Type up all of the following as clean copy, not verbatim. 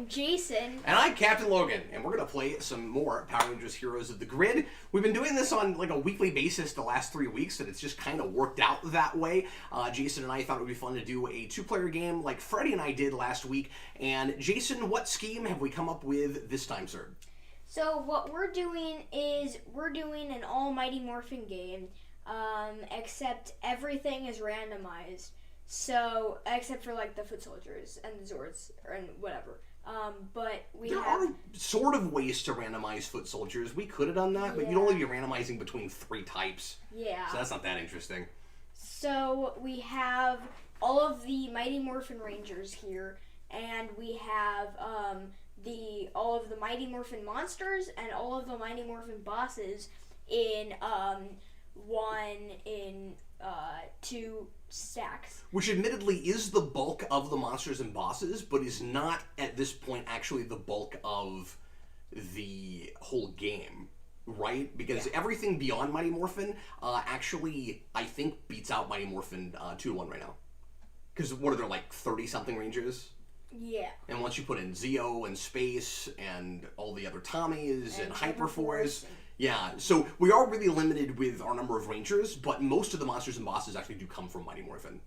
Jason. And I'm Captain Logan, and we're going to play some more Power Rangers Heroes of the Grid. We've been doing this on like a weekly basis the last 3 weeks, and it's just kind of worked out that way. Jason and I thought it would be fun to do a 2-player game like Freddie and I did last week. And Jason, what scheme have we come up with this time, sir? So what we're doing is we're doing an Almighty Morphin game, except everything is randomized. So, except for like the foot soldiers and the Zords and whatever. But there are sort of ways to randomize foot soldiers. We could have done that, but you'd only be randomizing between 3 types. Yeah. So that's not that interesting. So we have all of the Mighty Morphin Rangers here, and we have all of the Mighty Morphin monsters and all of the Mighty Morphin bosses in 2 stacks. Which admittedly is the bulk of the monsters and bosses, but is not at this point actually the bulk of the whole game, right? Because everything beyond Mighty Morphin actually, I think, beats out Mighty Morphin 2-1 right now. Because what are there, like 30-something Rangers? Yeah. And once you put in Zeo and Space and all the other Tommies and Hyperforce... Yeah, so we are really limited with our number of Rangers, but most of the monsters and bosses actually do come from Mighty Morphin.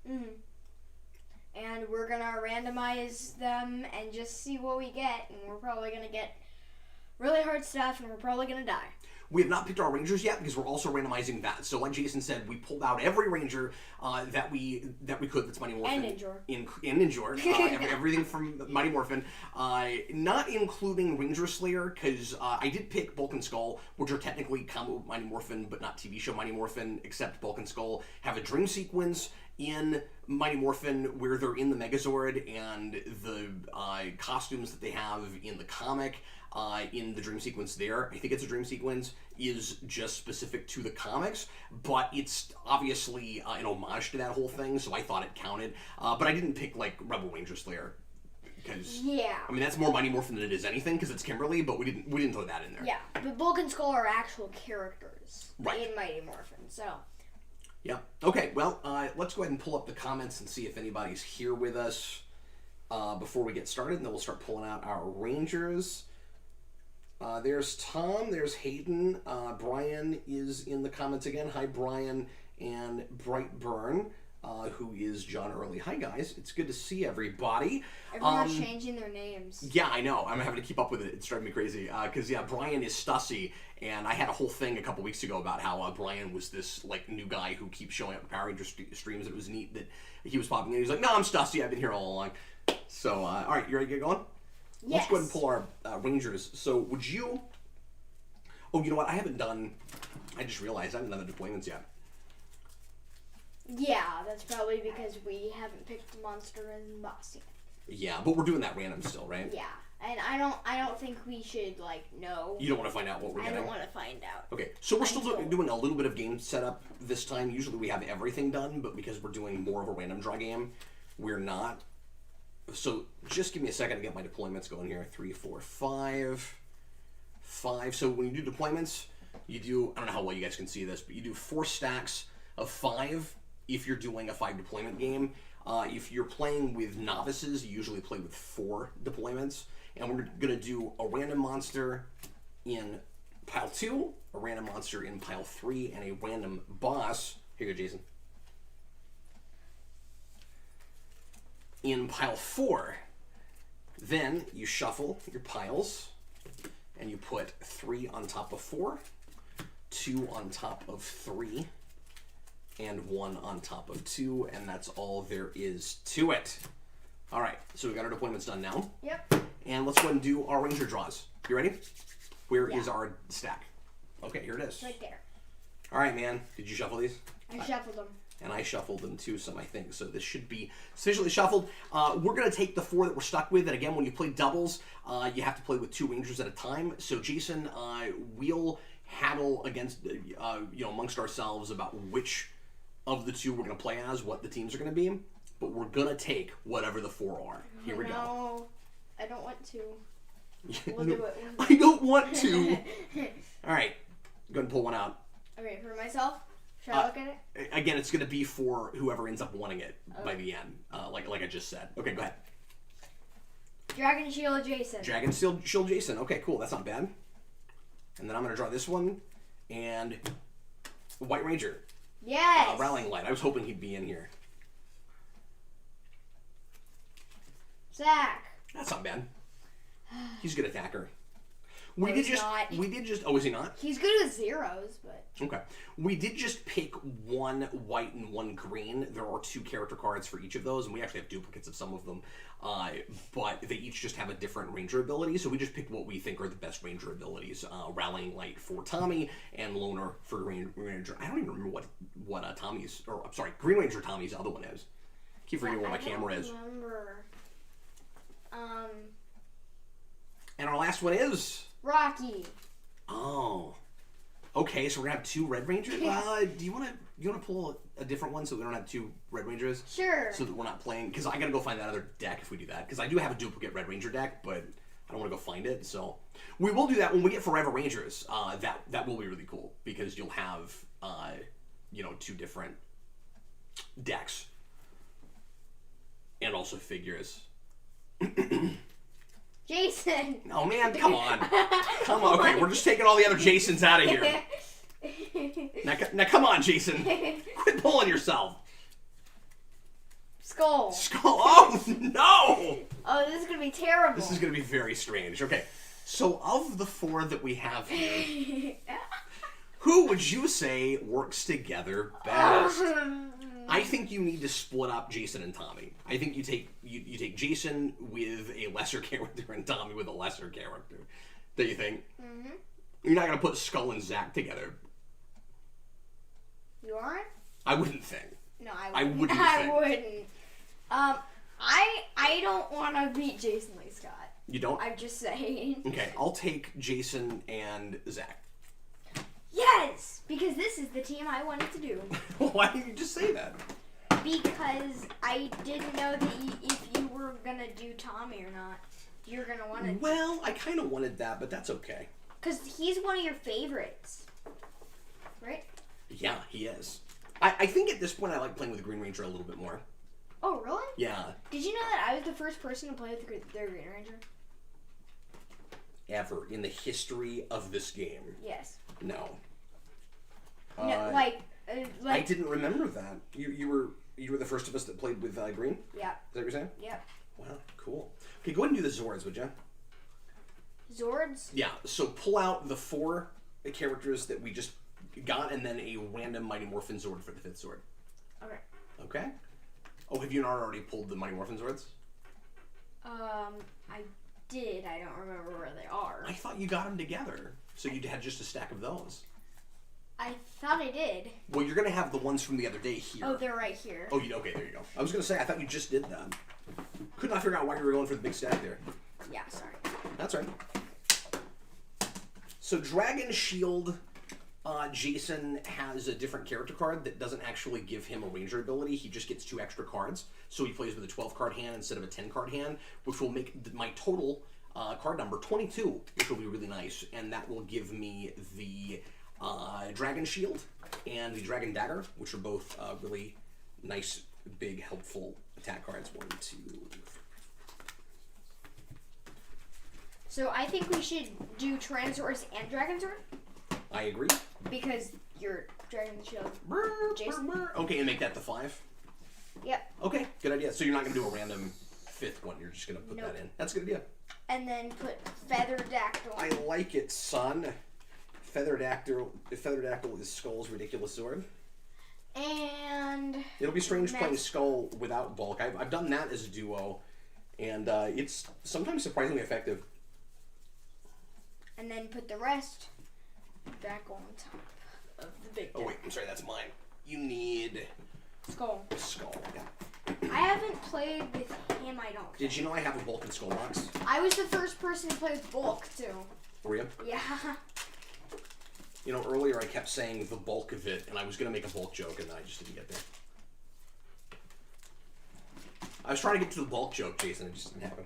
Mm-hmm. And we're going to randomize them and just see what we get, and we're probably going to get really hard stuff, and we're probably going to die. We have not picked our Rangers yet because we're also randomizing that. So like Jason said, we pulled out every Ranger that we could that's Mighty Morphin. And Ninjor. And Ninjor. Everything from Mighty Morphin. Not including Ranger Slayer, because I did pick Bulk and Skull, which are technically comic Mighty Morphin, but not TV show Mighty Morphin, except Bulk and Skull have a dream sequence in Mighty Morphin where they're in the Megazord, and the costumes that they have in the comic in the dream sequence there, I think it's a dream sequence, is just specific to the comics, but it's obviously an homage to that whole thing, so I thought it counted. But I didn't pick, like, Rebel Ranger Slayer, because, I mean, that's more Mighty Morphin than it is anything, because it's Kimberly, but we didn't throw that in there. Yeah, but Bulk and Skull are actual characters in Mighty Morphin, so... Yeah. Okay, well, let's go ahead and pull up the comments and see if anybody's here with us before we get started, and then we'll start pulling out our Rangers. There's Tom, there's Hayden, Brian is in the comments again. Hi, Brian, and Brightburn, who is John Early. Hi, guys. It's good to see everybody. Everyone's changing their names. Yeah, I know. I'm having to keep up with it. It's driving me crazy. Because, Brian is Stussy, and I had a whole thing a couple weeks ago about how Brian was this, like, new guy who keeps showing up in Power Ranger streams. It was neat that he was popping in. He was like, no, I'm Stussy. I've been here all along. So, all right, you ready to get going? Yes. Let's go ahead and pull our Rangers. So, would you... Oh, you know what? I just realized I haven't done the deployments yet. Yeah, that's probably because we haven't picked the monster and boss yet. Yeah, but we're doing that random still, right? Yeah, and I don't think we should, like, know. You don't want to find out what we're getting? I don't want to find out. Okay, so we're still doing a little bit of game setup this time. Usually we have everything done, but because we're doing more of a random draw game, we're not. So just give me a second to get my deployments going here. 3, 4, 5. 5. So when you do deployments, you do, I don't know how well you guys can see this, but you do 4 stacks of 5 if you're doing a 5 deployment game. If you're playing with novices, you usually play with 4 deployments. And we're going to do a random monster in pile 2, a random monster in pile 3, and a random boss. Here you go, Jason. In pile 4, then you shuffle your piles, and you put 3 on top of 4, 2 on top of 3, and 1 on top of 2, and that's all there is to it. All right, so we got our deployments done now. Yep. And let's go ahead and do our Ranger draws. You ready? Where is our stack? Okay, here it is. Right there. All right, man. Did you shuffle these? I shuffled them. And I shuffled them too, some I think. So this should be sufficiently shuffled. We're going to take the 4 that we're stuck with. And again, when you play doubles, you have to play with 2 Rangers at a time. So Jason, we'll handle against, amongst ourselves about which of the 2 we're going to play as, what the teams are going to be. But we're going to take whatever the 4 are. Here we go. I don't want to. We'll do it. I don't want to. All right. Go ahead and pull one out. Okay, for myself? Should I look at it? Again, it's going to be for whoever ends up wanting it by the end, like I just said. Okay, go ahead. Dragon Shield Jason. Dragon Shield Jason. Okay, cool. That's not bad. And then I'm going to draw this one. And White Ranger. Yes. Rallying Light. I was hoping he'd be in here. Zach. That's not bad. He's a good attacker. We No, did he's just. not. We did just. Oh, is he not? He's good with zeros, but... Okay. We did just pick one white and one green. There are 2 character cards for each of those, and we actually have duplicates of some of them. But they each just have a different Ranger ability, so we just picked what we think are the best Ranger abilities. Rallying Light for Tommy, and Loner for Green Ranger. I don't even remember what Tommy's... Or, I'm sorry, Green Ranger Tommy's other one is. I keep forgetting where my camera is. I don't remember. And our last one is... Rocky. Oh. Okay, so we're gonna have 2 Red Rangers. Do you wanna pull a different one so we don't have 2 Red Rangers? Sure. So that we're not playing, because I gotta go find that other deck if we do that. Because I do have a duplicate Red Ranger deck, but I don't want to go find it. So we will do that when we get Forever Rangers. That will be really cool because you'll have 2 different decks and also figures. Jason. Oh man, come on. Come on. Okay, we're just taking all the other Jasons out of here. Now come on, Jason. Quit pulling yourself. Skull. Oh, no! Oh, this is going to be terrible. This is going to be very strange. Okay, so of the 4 that we have here, who would you say works together best? I think you need to split up Jason and Tommy. I think you take Jason with a lesser character and Tommy with a lesser character. Do you think? Mm-hmm. You're not going to put Skull and Zach together. You aren't? I wouldn't think. No, I wouldn't. wouldn't I think. wouldn't. I don't want to beat Jason Lee Scott. You don't? I'm just saying. Okay, I'll take Jason and Zach. Yes! Because this is the team I wanted to do. Why didn't you just say that? Because I didn't know that if you were going to do Tommy or not. You're going to want to... Well, I kind of wanted that, but that's okay. Because he's one of your favorites. Right? Yeah, he is. I think at this point I like playing with the Green Ranger a little bit more. Oh, really? Yeah. Did you know that I was the first person to play with their Green Ranger? Ever in the history of this game? Yes. No. No, I didn't remember that. You were the first of us that played with Green? Yeah. Is that what you're saying? Yep. Wow, cool. Okay, go ahead and do the Zords, would you? Zords? Yeah, so pull out the 4 characters that we just got and then a random Mighty Morphin Zord for the 5th Zord. Okay. Okay. Oh, have you not already pulled the Mighty Morphin Zords? I did. I don't remember where they are. I thought you got them together, so you had just a stack of those. I thought I did. Well, you're going to have the ones from the other day here. Oh, they're right here. Oh, okay, there you go. I was going to say, I thought you just did that. Could not figure out why you were going for the big stack there. Yeah, sorry. That's right. So Dragon Shield Jason has a different character card that doesn't actually give him a Ranger ability. He just gets 2 extra cards. So he plays with a 12-card hand instead of a 10-card hand, which will make my total card number 22, which will be really nice. And that will give me the Dragon Shield and the Dragon Dagger, which are both really nice, big, helpful attack cards. 1, 2, 3. So I think we should do Tyrannosaurus and Dragon Sword. I agree. Because you're Dragon Shield. Jason? Okay, and make that the 5? Yep. Okay, good idea. So you're not going to do a random 5th one. You're just going to put that in. That's a good idea. And then put Featherdactyl. I like it, son. Featherdactyl is Skull's ridiculous sword. And... It'll be strange playing Skull without Bulk. I've done that as a duo, and it's sometimes surprisingly effective. And then put the rest back on top of the big deck. Oh wait, I'm sorry, that's mine. You need... Skull. Skull, yeah. I haven't played with him, I don't think. Did you know I have a Bulk and Skull box? I was the first person to play with Bulk, too. Were you? Yeah. You know, earlier I kept saying the bulk of it, and I was going to make a Bulk joke, and then I just didn't get there. I was trying to get to the Bulk joke, Jason, it just didn't happen.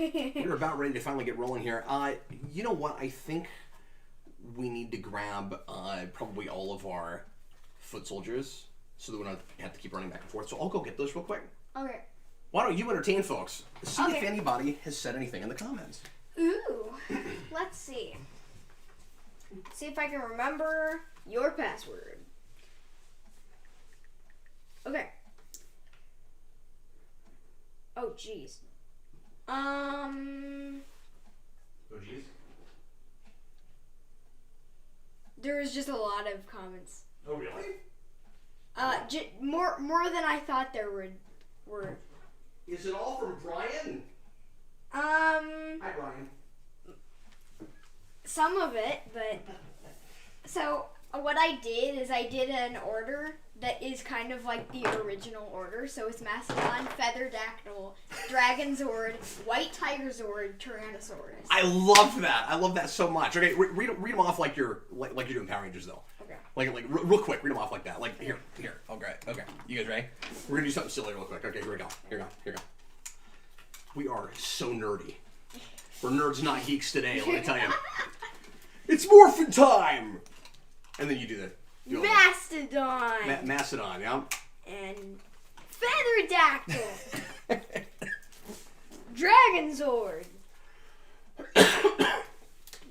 Okay. We're about ready to finally get rolling here. You know what? I think we need to grab probably all of our foot soldiers so that we don't have to keep running back and forth. So I'll go get those real quick. Okay. Why don't you entertain folks? See if anybody has said anything in the comments. Ooh. Let's see. See if I can remember your password. Okay. Oh, jeez. Oh, jeez. There was just a lot of comments. Oh, really? More than I thought there were. Is it all from Brian? Hi, Brian. Some of it, but so what I did is I did an order that is kind of like the original order. So it's Mastodon, Featherdactyl, Dragonzord, White Tigerzord, Tyrannosaurus. I love that. I love that so much. Okay, read them off like you're doing Power Rangers though. Okay. Like real quick, read them off like that. Like here. Okay. You guys ready? We're gonna do something silly real quick. Okay, here we go. Here we go. We are so nerdy. We're nerds, not geeks today. Let me tell you. It's Morphin time. And then you do the Mastodon. Mastodon, yeah. And Featherdactyl. Dragonzord.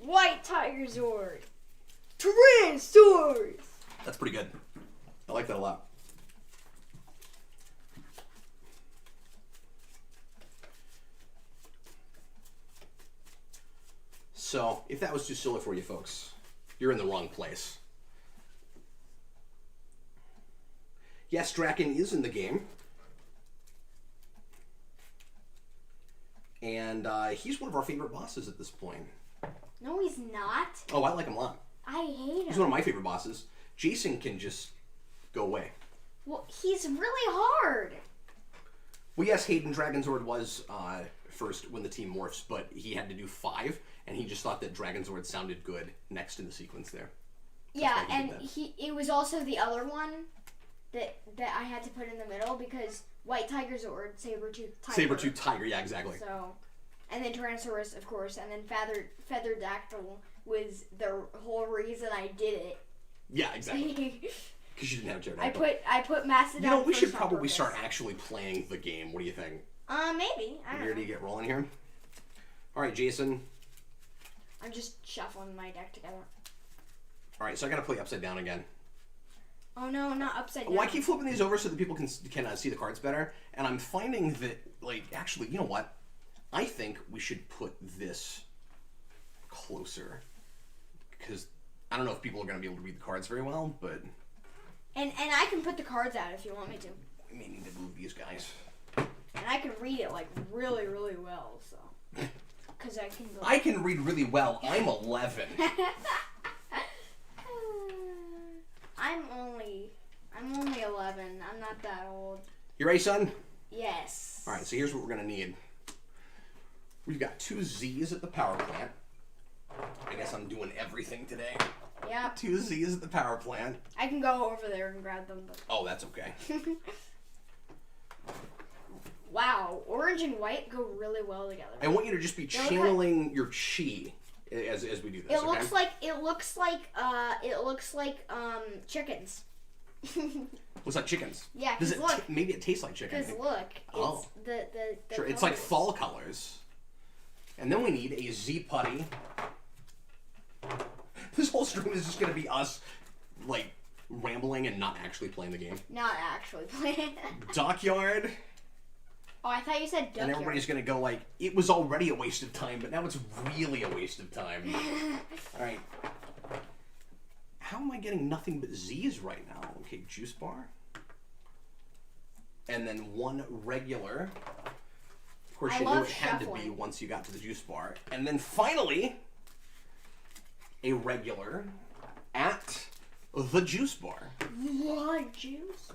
White Tigerzord. Tyrannosaurus. That's pretty good. I like that a lot. So, if that was too silly for you folks, you're in the wrong place. Yes, Draken is in the game. And he's one of our favorite bosses at this point. No, he's not. Oh, I like him a lot. I hate him. He's one of my favorite bosses. Jason can just go away. Well, he's really hard. Well, yes, Hayden Dragonzord was first when the team morphs, but he had to do 5, and he just thought that Dragonzord sounded good next in the sequence there. Yeah, and it was also the other one that I had to put in the middle because White Tigerzord, Saber-tooth Tiger. Saber-tooth Tiger, yeah, exactly. So, and then Tyrannosaurus, of course, and then Featherdactyl was the whole reason I did it. Yeah, exactly. Because you didn't have Jared. I put Mastodon. You know, we should probably start actually playing the game. What do you think? Maybe. I don't know. Ready to get rolling here? All right, Jason. I'm just shuffling my deck together. All right, so I gotta play upside down again. Oh no, not upside down. Well, I keep flipping these over so that people can see the cards better, and I'm finding that, like, actually, you know what? I think we should put this closer because I don't know if people are gonna be able to read the cards very well, but. And I can put the cards out if you want me to. We may need to move these guys. And I can read it like really, really well, so. Because I can. I can read really well. I'm 11. I'm only 11. I'm not that old. You ready, son? Yes. All right. So here's what we're gonna need. We've got 2 Z's at the power plant. I guess I'm doing everything today. Yeah. 2 Z's at the power plant. I can go over there and grab them. But... Oh, that's okay. Wow, orange and white go really well together. I want you to just be channeling your chi as we do this. It looks like chickens. Looks like chickens. Yeah, does it? Look, maybe it tastes like chicken. Because look, it's the sure. colors. It's like fall colors. And then we need a Z putty. This whole stream is just gonna be us, like, rambling and not actually playing the game. Not actually playing. Dockyard. Oh, I thought you said Duckyard. And everybody's gonna go like, it was already a waste of time, but now it's really a waste of time. All right. How am I getting nothing but Z's right now? Okay, juice bar. And then 1 regular. Of course, you knew it had to be once you got to the juice bar. And then finally, a regular at the juice bar. What juice?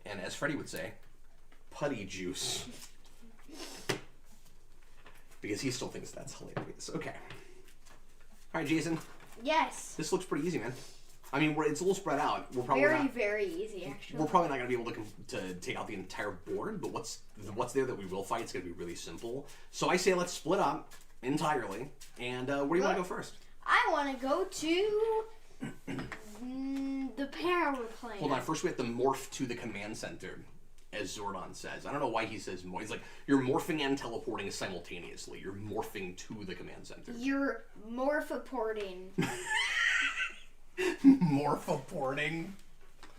And as Freddie would say, putty juice. Because he still thinks that's hilarious. Okay. All right, Jason. Yes. This looks pretty easy, man. I mean, it's a little spread out. We're probably very easy, actually. We're probably not going to be able to take out the entire board, but what's there that we will fight, it's going to be really simple. So I say let's split up. entirely. And where do you want to go first? I want to go to the power plant. Hold on. First, we have to morph to the command center, as Zordon says. I don't know why he says more. He's like, you're morphing and teleporting simultaneously. You're morphing to the command center. You're morphoporting. Morphoporting?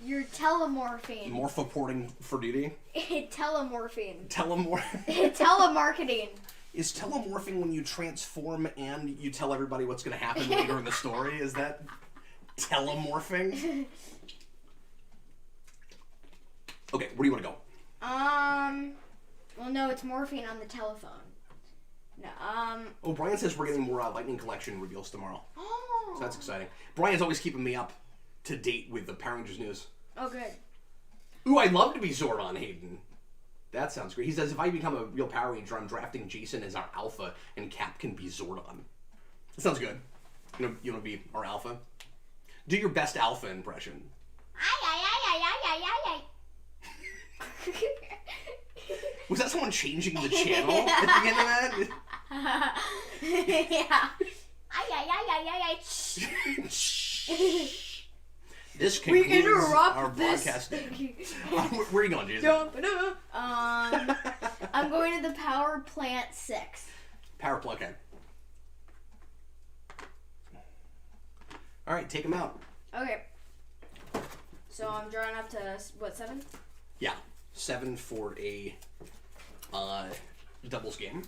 You're telemorphing. Morphoporting for duty? Telemorphing. Telemarketing. Is telemorphing when you transform and you tell everybody what's going to happen later in the story? Is that telemorphing? Okay, where do you want to go? Well, no, it's morphine on the telephone. No, Oh, Brian says we're getting more Lightning Collection reveals tomorrow. Oh. So that's exciting. Brian's always keeping me up to date with the Power Rangers news. Oh, good. Ooh, I'd love to be Zordon, Hayden. That sounds great. He says, if I become a real Power Ranger, I'm drafting Jason as our alpha, and Cap can be Zordon. That sounds good. You want to be our alpha? Do your best alpha impression. Was that someone changing the channel at the end of that? Yeah. This concludes We interrupt our this. podcast. Where are you going, Jason? I'm going to the Power Plant 6. Power plug. Okay. All right, take him out. Okay. So I'm drawing up to, what, 7? Yeah, 7 for a doubles game.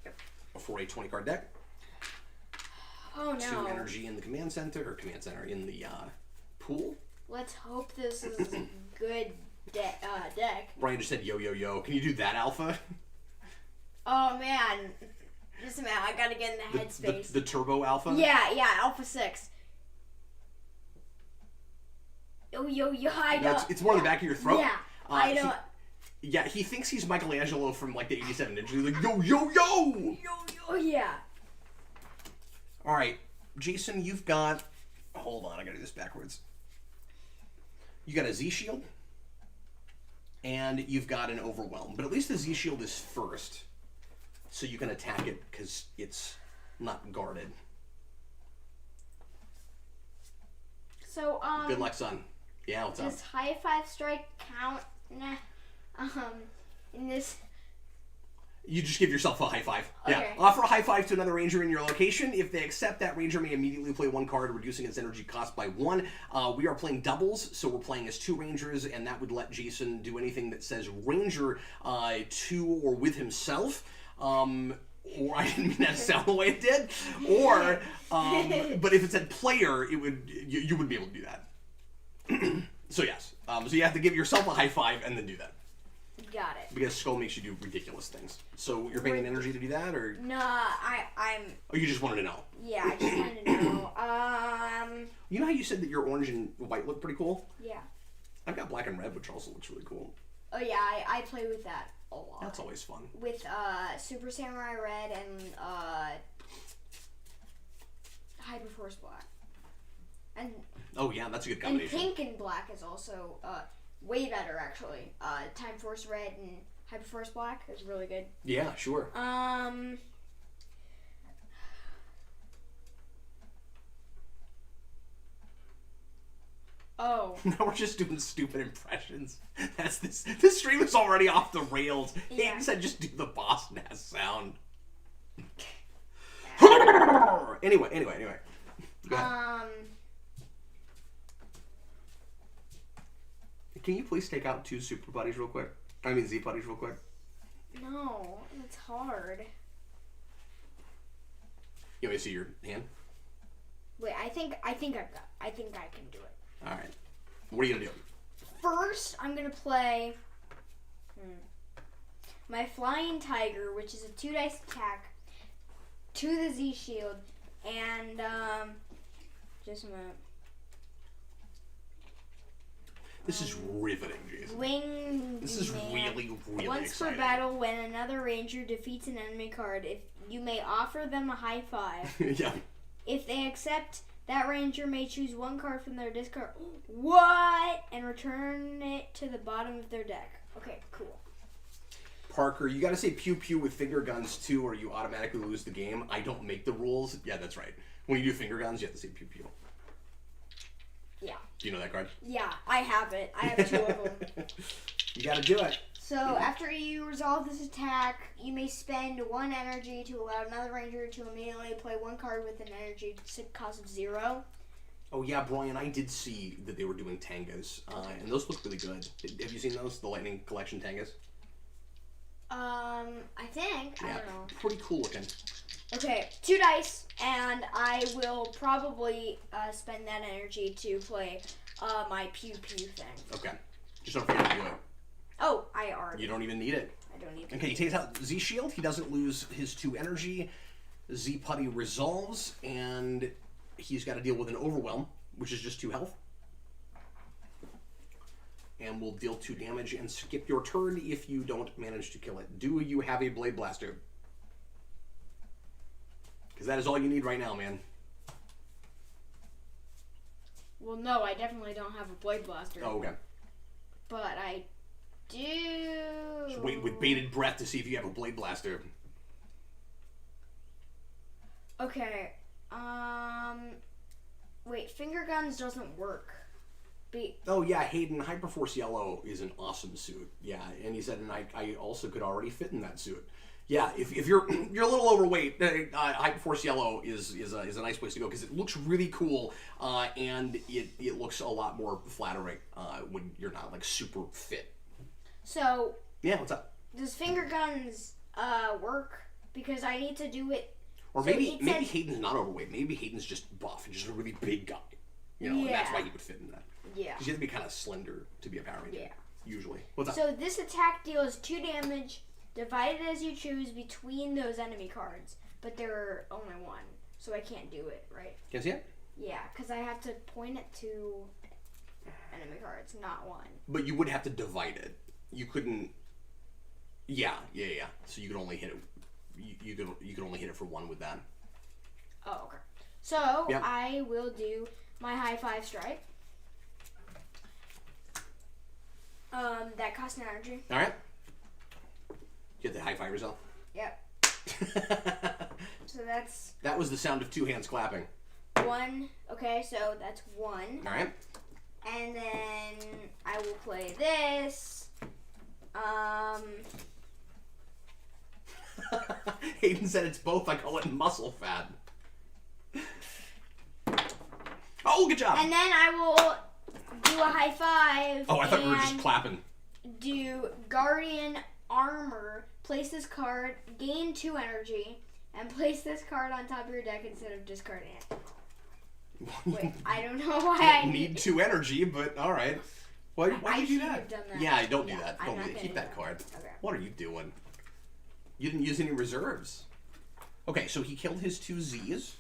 Yep. For a 20-card deck. Oh, no. 2 energy in the command center in the pool. Let's hope this is a good deck. Brian just said, yo, yo, yo. Can you do that, Alpha? Oh, man. Just a minute. I gotta get in the headspace. The Turbo Alpha? Yeah, Alpha 6. Yo, yo, yo, I know. It's more in the back of your throat. Yeah, I know. He thinks he's Michelangelo from, like, the 87 Ninja. He's like, yo, yo, yo! Yo, yo, yeah. All right, Jason, you've got... Hold on, I gotta do this backwards. You got a Z-Shield, and you've got an Overwhelm. But at least the Z-Shield is first, so you can attack it because it's not guarded. So, Good luck, son. Yeah, what's up? does High Five Strike count? Nah. In this... You just give yourself a high five. Okay. Yeah. Offer a high five to another ranger in your location. If they accept, that ranger may immediately play 1 card, reducing its energy cost by 1. We are playing doubles, so we're playing as 2 rangers, and that would let Jason do anything that says ranger to or with himself. Or I didn't mean that to sound the way it did. Or, but if it said player, it would you would be able to do that. So yes. So you have to give yourself a high five and then do that. Got it. Because Skull makes you do ridiculous things. So you're paying energy to do that, or? No, I'm... Oh, you just wanted to know? Yeah, I just wanted to know. You know how you said that your orange and white look pretty cool? Yeah. I've got black and red, which also looks really cool. Oh, yeah, I play with that a lot. That's always fun. With, Super Samurai Red and, Hyperforce Black. And... Oh, yeah, that's a good And combination. pink and black is also, way better, actually. Time Force Red and Hyperforce Black is really good. Yeah, sure. Oh. Now we're just doing stupid impressions. That's this. This stream is already off the rails. Yeah. Hayden said just do the Boss Nass sound. Anyway. Go ahead. Can you please take out 2 super buddies real quick? I mean Z buddies real quick. No, it's hard. You want me to see your hand? Wait, I think I can do it. All right. What are you gonna do? First, I'm gonna play my Flying Tiger, which is a 2-dice attack to the Z shield, and just a minute. This is riveting, Jason. Wing. This is really Once exciting. per battle, when another ranger defeats an enemy card, if you may offer them a high five. Yeah. If they accept, that ranger may choose 1 card from their discard. What? And return it to the bottom of their deck. Okay, cool. Parker, you gotta say pew pew with finger guns too, or you automatically lose the game. I don't make the rules. Yeah, that's right. When you do finger guns, you have to say pew pew. Yeah. Do you know that card? Yeah, I have it. I have 2 of them. You gotta do it. So after you resolve this attack, you may spend 1 energy to allow another ranger to immediately play 1 card with an energy cost of 0. Oh yeah, Brian, I did see that they were doing tangas, and those look really good. Have you seen those, the Lightning Collection tangas? I think. Yeah, I don't know. pretty cool looking. Okay, 2 dice, and I will probably spend that energy to play my pew pew thing. Okay, just don't forget to do it. Oh, I already. You don't even need it. I don't need it. Okay, he takes out Z Shield. He doesn't lose his 2 energy. Z Putty resolves, and he's got to deal with an Overwhelm, which is just 2 health. And will deal 2 damage and skip your turn if you don't manage to kill it. Do you have a Blade Blaster? Because that is all you need right now, man. Well, no, I definitely don't have a Blade Blaster. Oh, okay. But I do. Just wait with bated breath to see if you have a Blade Blaster. Okay. Wait, finger guns doesn't work. Oh yeah, Hayden, Hyperforce Yellow is an awesome suit. Yeah, and he said, and I also could already fit in that suit. Yeah, if you're a little overweight, Hyperforce Yellow is a nice place to go because it looks really cool, and it looks a lot more flattering when you're not like super fit. So yeah, what's up? Does finger guns work? Because I need to do it. Or maybe Hayden's not overweight. Maybe Hayden's just buff and just a really big guy. You know, and that's why he would fit in that. Yeah. Because you have to be kind of slender to be a Power Ranger. Yeah. Usually. What's up? So this attack deals 2 damage, divided as you choose between those enemy cards, but there are only 1, so I can't do it, right? Can I see it? Yeah, because I have to point it to enemy cards, not 1. But you would have to divide it. You couldn't. Yeah. So you could only hit it. You could only hit it for 1 with that. Oh, okay. So I will do my high 5 strike. That costs an energy. All right. You have the high 5 yourself. Yep. So that's. That was the sound of 2 hands clapping. 1. Okay, so that's 1. All right. And then I will play this. Hayden said it's both. I call it muscle fat. Oh, good job. And then I will do a high 5. Oh, I thought we were just clapping. Do Guardian Armor. Place this card, gain 2 energy, and place this card on top of your deck instead of discarding it. Wait, I don't know why I need 2 energy, but all right. Why did you do that? Have done that? Yeah, don't do that. Don't do that. Keep that that. card. Okay. What are you doing? You didn't use any reserves. Okay, so he killed his 2 Z's,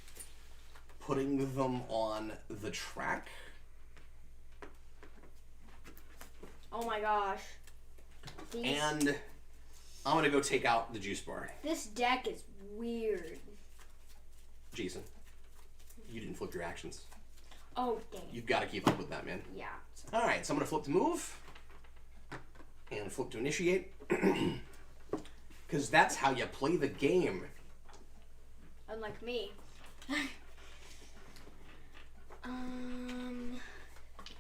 putting them on the track. Oh my gosh. And I'm going to go take out the juice bar. This deck is weird. Jason, you didn't flip your actions. Oh, dang. You've got to keep up with that, man. Yeah. All right, so I'm going to flip to move and flip to initiate. Because that's how you play the game. Unlike me. I'm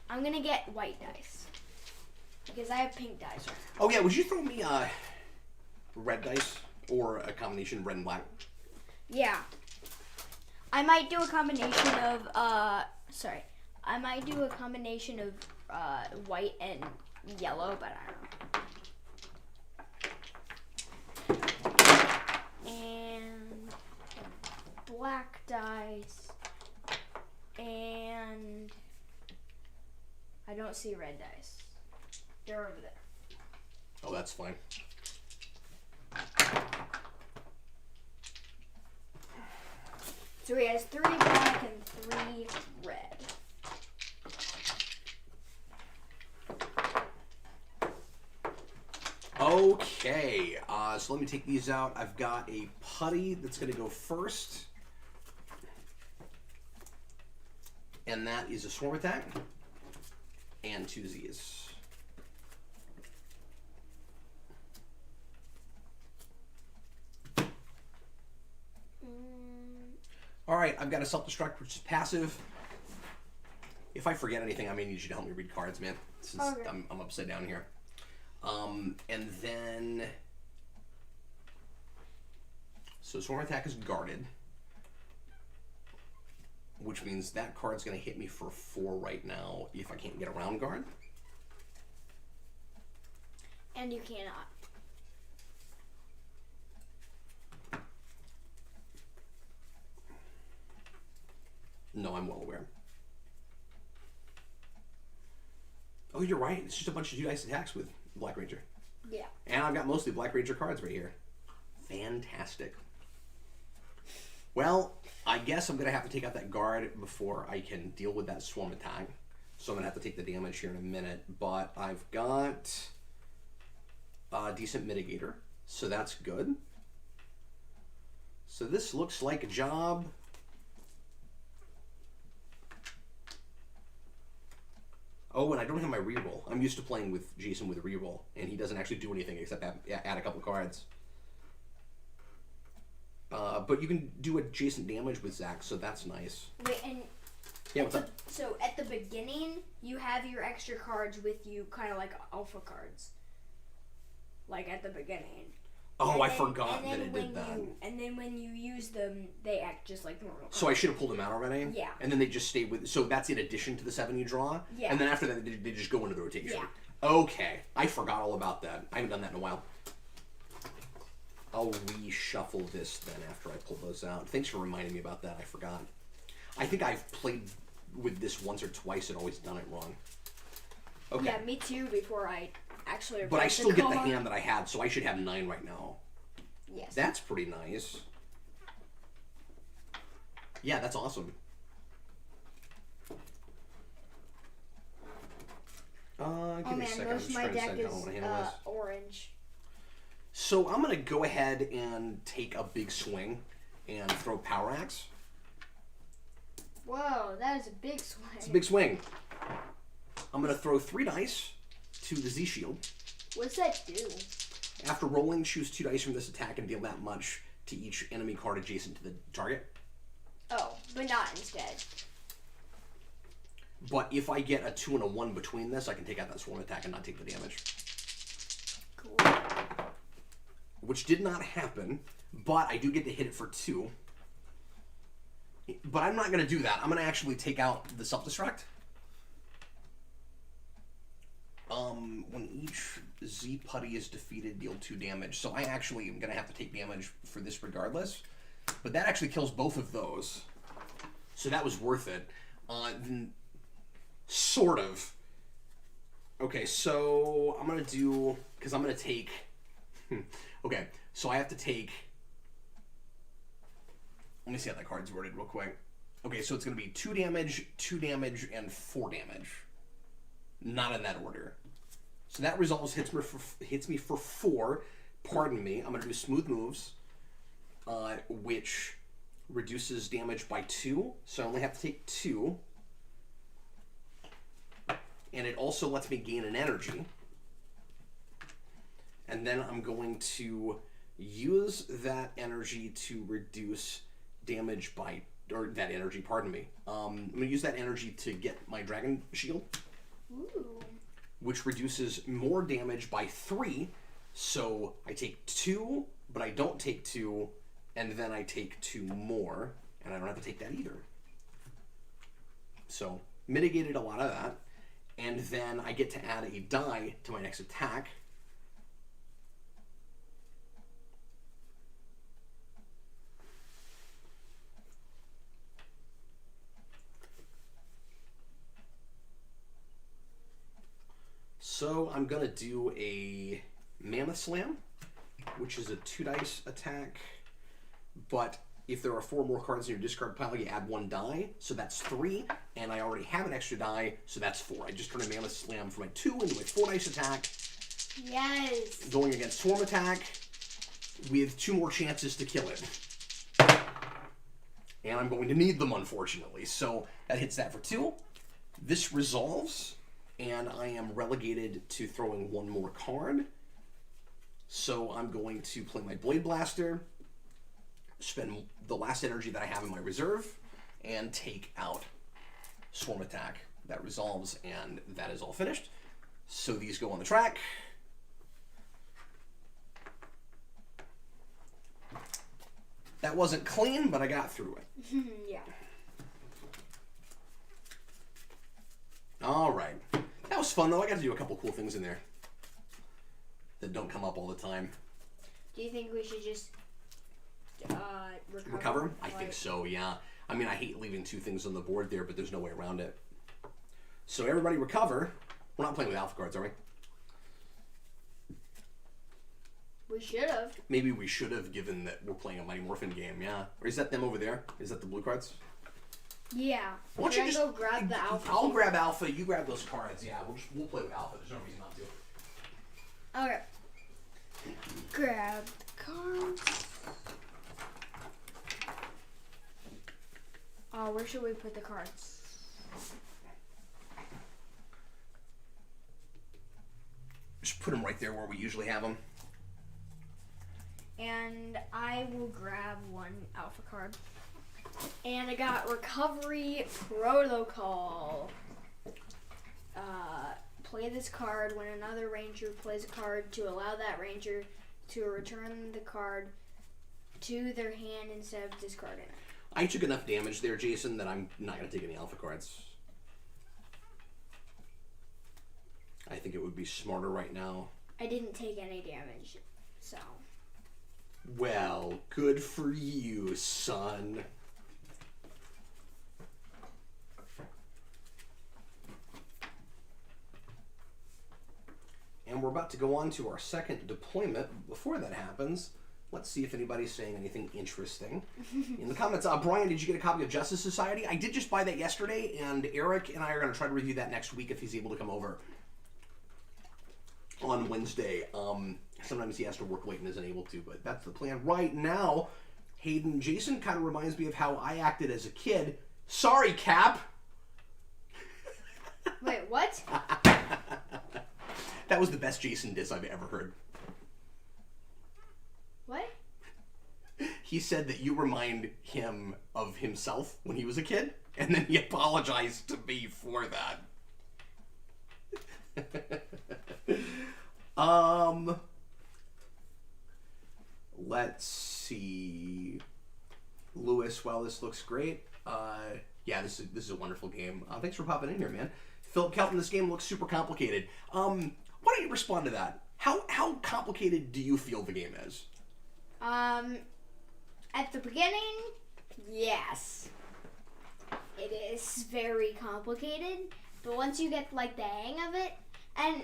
going to get white dice. Because I have pink dice right now. Oh, yeah, would you throw me red dice or a combination red and black? Yeah. I might do a combination of, I might do a combination of white and yellow, but I don't know. And black dice. And I don't see red dice. They're over there. Oh, that's fine. So he has 3 black and 3 red. Okay, so let me take these out. I've got a putty that's going to go first. And that is a swarm attack. And 2 Z's. All right, I've got a self-destruct, which is passive. If I forget anything, I may need you to help me read cards, man, since Okay. I'm upside down here. And then... So Swarm Attack is guarded, which means that card's going to hit me for 4 right now if I can't get around guard. And you cannot. No, I'm well aware. Oh, you're right. It's just a bunch of 2 dice attacks with Black Ranger. Yeah. And I've got mostly Black Ranger cards right here. Fantastic. Well, I guess I'm going to have to take out that guard before I can deal with that swarm attack. So I'm going to have to take the damage here in a minute. But I've got a decent mitigator, so that's good. So this looks like a job. Oh, and I don't have my reroll. I'm used to playing with Jason with reroll, and he doesn't actually do anything except add a couple cards. But you can do adjacent damage with Zach, so that's nice. Wait, and yeah, what's up? So at the beginning, you have your extra cards with you, kind of like alpha cards. Like at the beginning. Oh, I forgot that it did that. And then when you use them, they act just like normal cards. So I should have pulled them out already? Yeah. And then they just stay with... So that's in addition to the 7 you draw? Yeah. And then after that, they just go into the rotation? Yeah. Okay. I forgot all about that. I haven't done that in a while. I'll reshuffle this then after I pull those out. Thanks for reminding me about that. I forgot. I think I've played with this once or twice and always done it wrong. Okay. Yeah, me too, before I actually... But I still get the hand that I had, so I should have 9 right now. Yes. That's pretty nice. Yeah, that's awesome. Give me a second. Most of my deck is this. orange. So I'm going to go ahead and take a big swing and throw Power Axe. Whoa, that is a big swing. It's a big swing. I'm going to throw 3 dice to the Z Shield. What's that do? After rolling, choose 2 dice from this attack and deal that much to each enemy card adjacent to the target. Oh, but not instead. But if I get a 2 and a 1 between this, I can take out that swarm attack and not take the damage. Cool. Which did not happen, but I do get to hit it for 2. But I'm not going to do that. I'm going to actually take out the self-destruct. When each Z putty is defeated, deal 2 damage. So I actually am going to have to take damage for this regardless. But that actually kills both of those. So that was worth it. Sort of. Okay, so I'm going to do... Because I'm going to take... Okay, so I have to take... Let me see how that card's worded real quick. Okay, so it's going to be 2 damage, 2 damage, and 4 damage. Not in that order. So that resolves hits me for 4. Pardon me. I'm going to do smooth moves, which reduces damage by 2. So I only have to take 2. And it also lets me gain an energy. And then I'm going to use that energy to reduce damage by... Or that energy, pardon me. I'm going to use that energy to get my dragon shield. Ooh. Which reduces more damage by 3. So I take 2, but I don't take 2, and then I take 2 more, and I don't have to take that either. So mitigated a lot of that. And then I get to add a die to my next attack. So I'm going to do a Mammoth Slam, which is a 2 dice attack. But if there are 4 more cards in your discard pile, you add 1 die. So that's 3. And I already have an extra die, so that's 4. I just turn a Mammoth Slam from my 2 into a 4 dice attack. Yes. Going against Swarm Attack with 2 more chances to kill it. And I'm going to need them, unfortunately. So that hits that for 2. This resolves. And I am relegated to throwing 1 more card. So I'm going to play my Blade Blaster, spend the last energy that I have in my reserve and take out Swarm Attack. That resolves, and that is all finished. So these go on the track. That wasn't clean, but I got through it. Yeah. All right. That was fun, though. I got to do a couple cool things in there that don't come up all the time. Do you think we should just recover? I think so, yeah. I mean, I hate leaving two things on the board there, but there's no way around it. So everybody recover. We're not playing with alpha cards, are we? We should have. Maybe we should have, given that we're playing a Mighty Morphin game, yeah. Or is that them over there? Is that the blue cards? Yeah. Why don't you just go grab the alpha? I'll grab alpha, you grab those cards. Yeah, we'll play with alpha. There's no reason not to. Okay. Grab the cards. Oh, where should we put the cards? Just put them right there where we usually have them. And I will grab one alpha card. And I got Recovery Protocol. Play this card when another ranger plays a card to allow that ranger to return the card to their hand instead of discarding it. I took enough damage there, Jason, that I'm not going to take any alpha cards. I think it would be smarter right now. I didn't take any damage, so... Well, good for you, son. And we're about to go on to our second deployment. Before that happens, let's see if anybody's saying anything interesting. In the comments, Brian, did you get a copy of Justice Society? I did just buy that yesterday, and Eric and I are going to try to review that next week if he's able to come over on Wednesday. Sometimes he has to work late and isn't able to, but that's the plan right now. Hayden, Jason kind of reminds me of how I acted as a kid. Sorry, Cap. Wait, what? That was the best Jason diss I've ever heard. What? He said that you remind him of himself when he was a kid, and then he apologized to me for that. Let's see. Lewis, well, this looks great. Yeah, this is a wonderful game. Thanks for popping in here, man. Philip Kelton, this game looks super complicated. Why don't you respond to that? How complicated do you feel the game is? At the beginning, yes. It is very complicated, but once you get, like, the hang of it, and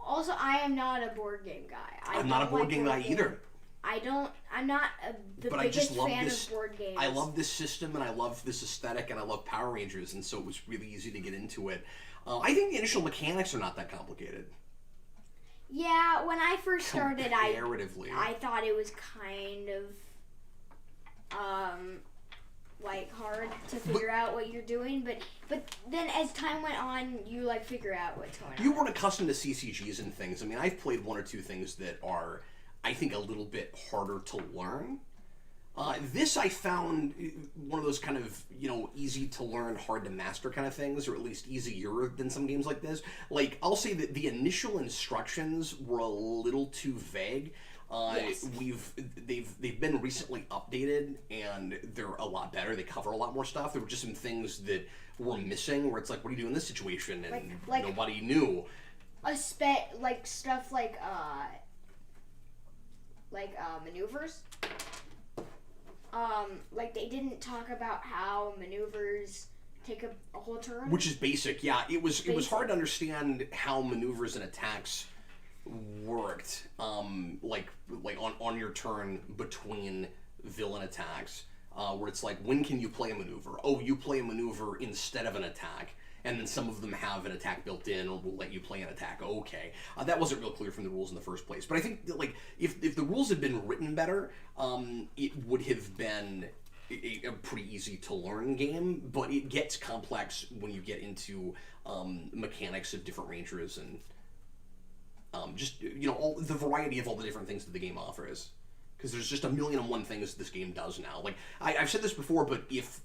also, I am not a board game guy. I'm not a board game guy either. I'm not the biggest fan of board games. I love this system, and I love this aesthetic, and I love Power Rangers, and so it was really easy to get into it. I think the initial mechanics are not that complicated. Yeah, when I first started, comparatively, I thought it was kind of, like, hard to figure out what you're doing, but then as time went on, you, like, figure out what's going on. You weren't accustomed to CCGs and things. I mean, I've played one or two things that are, I think, a little bit harder to learn. This I found one of those kind of, easy to learn, hard to master kind of things, or at least easier than some games like this. Like, I'll say that the initial instructions were a little too vague. Yes. They've been recently updated, and they're a lot better. They cover a lot more stuff. There were just some things that were missing, where it's like, what do you do in this situation? And like nobody knew. Stuff like maneuvers. Like, they didn't talk about how maneuvers take a whole turn. Which is basic, yeah. It was hard to understand how maneuvers and attacks worked. Like on your turn between villain attacks, where it's like, when can you play a maneuver? Oh, you play a maneuver instead of an attack. And then some of them have an attack built in, or will let you play an attack. Okay, that wasn't real clear from the rules in the first place. But I think that, like, if the rules had been written better, it would have been a pretty easy to learn game. But it gets complex when you get into mechanics of different rangers and just all the variety of all the different things that the game offers. because there's just a million and one things this game does now. Like, I've said this before, but if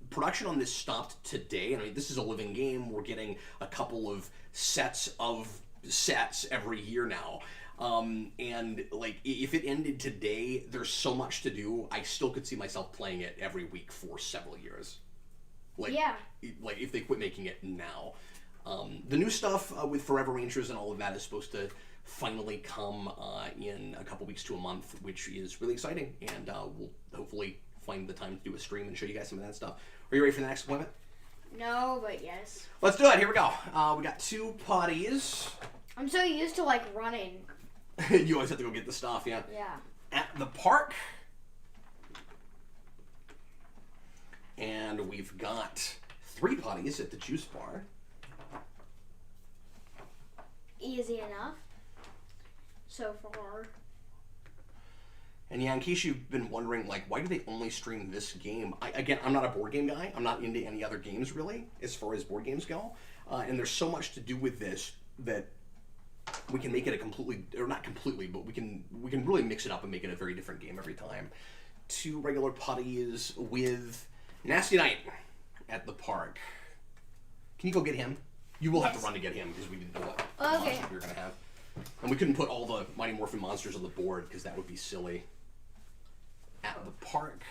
production on this stopped today, and I mean, this is a living game, we're getting a couple of sets every year now. And like, if it ended today, there's so much to do. I still could see myself playing it every week for several years. Like, yeah. Like if they quit making it now. The new stuff with Forever Rangers and all of that is supposed to finally come in a couple weeks to a month, which is really exciting. And we'll hopefully find the time to do a stream and show you guys some of that stuff. Are you ready for the next appointment? No, but yes. Let's do it. Here we go. We got 2 putties. I'm so used to like running. You always have to go get the stuff, yeah? Yeah. At the park. And we've got 3 putties at the juice bar. Easy enough. So far. And yeah, in case you've been wondering, like, why do they only stream this game? I'm not a board game guy. I'm not into any other games, really, as far as board games go. And there's so much to do with this that we can make it a completely, or not completely, but we can really mix it up and make it a very different game every time. 2 regular putties with Nasty Night at the park. Can you go get him? You will have to run to get him because we didn't know what monsters we were going to have. And we couldn't put all the Mighty Morphin monsters on the board because that would be silly. At the park.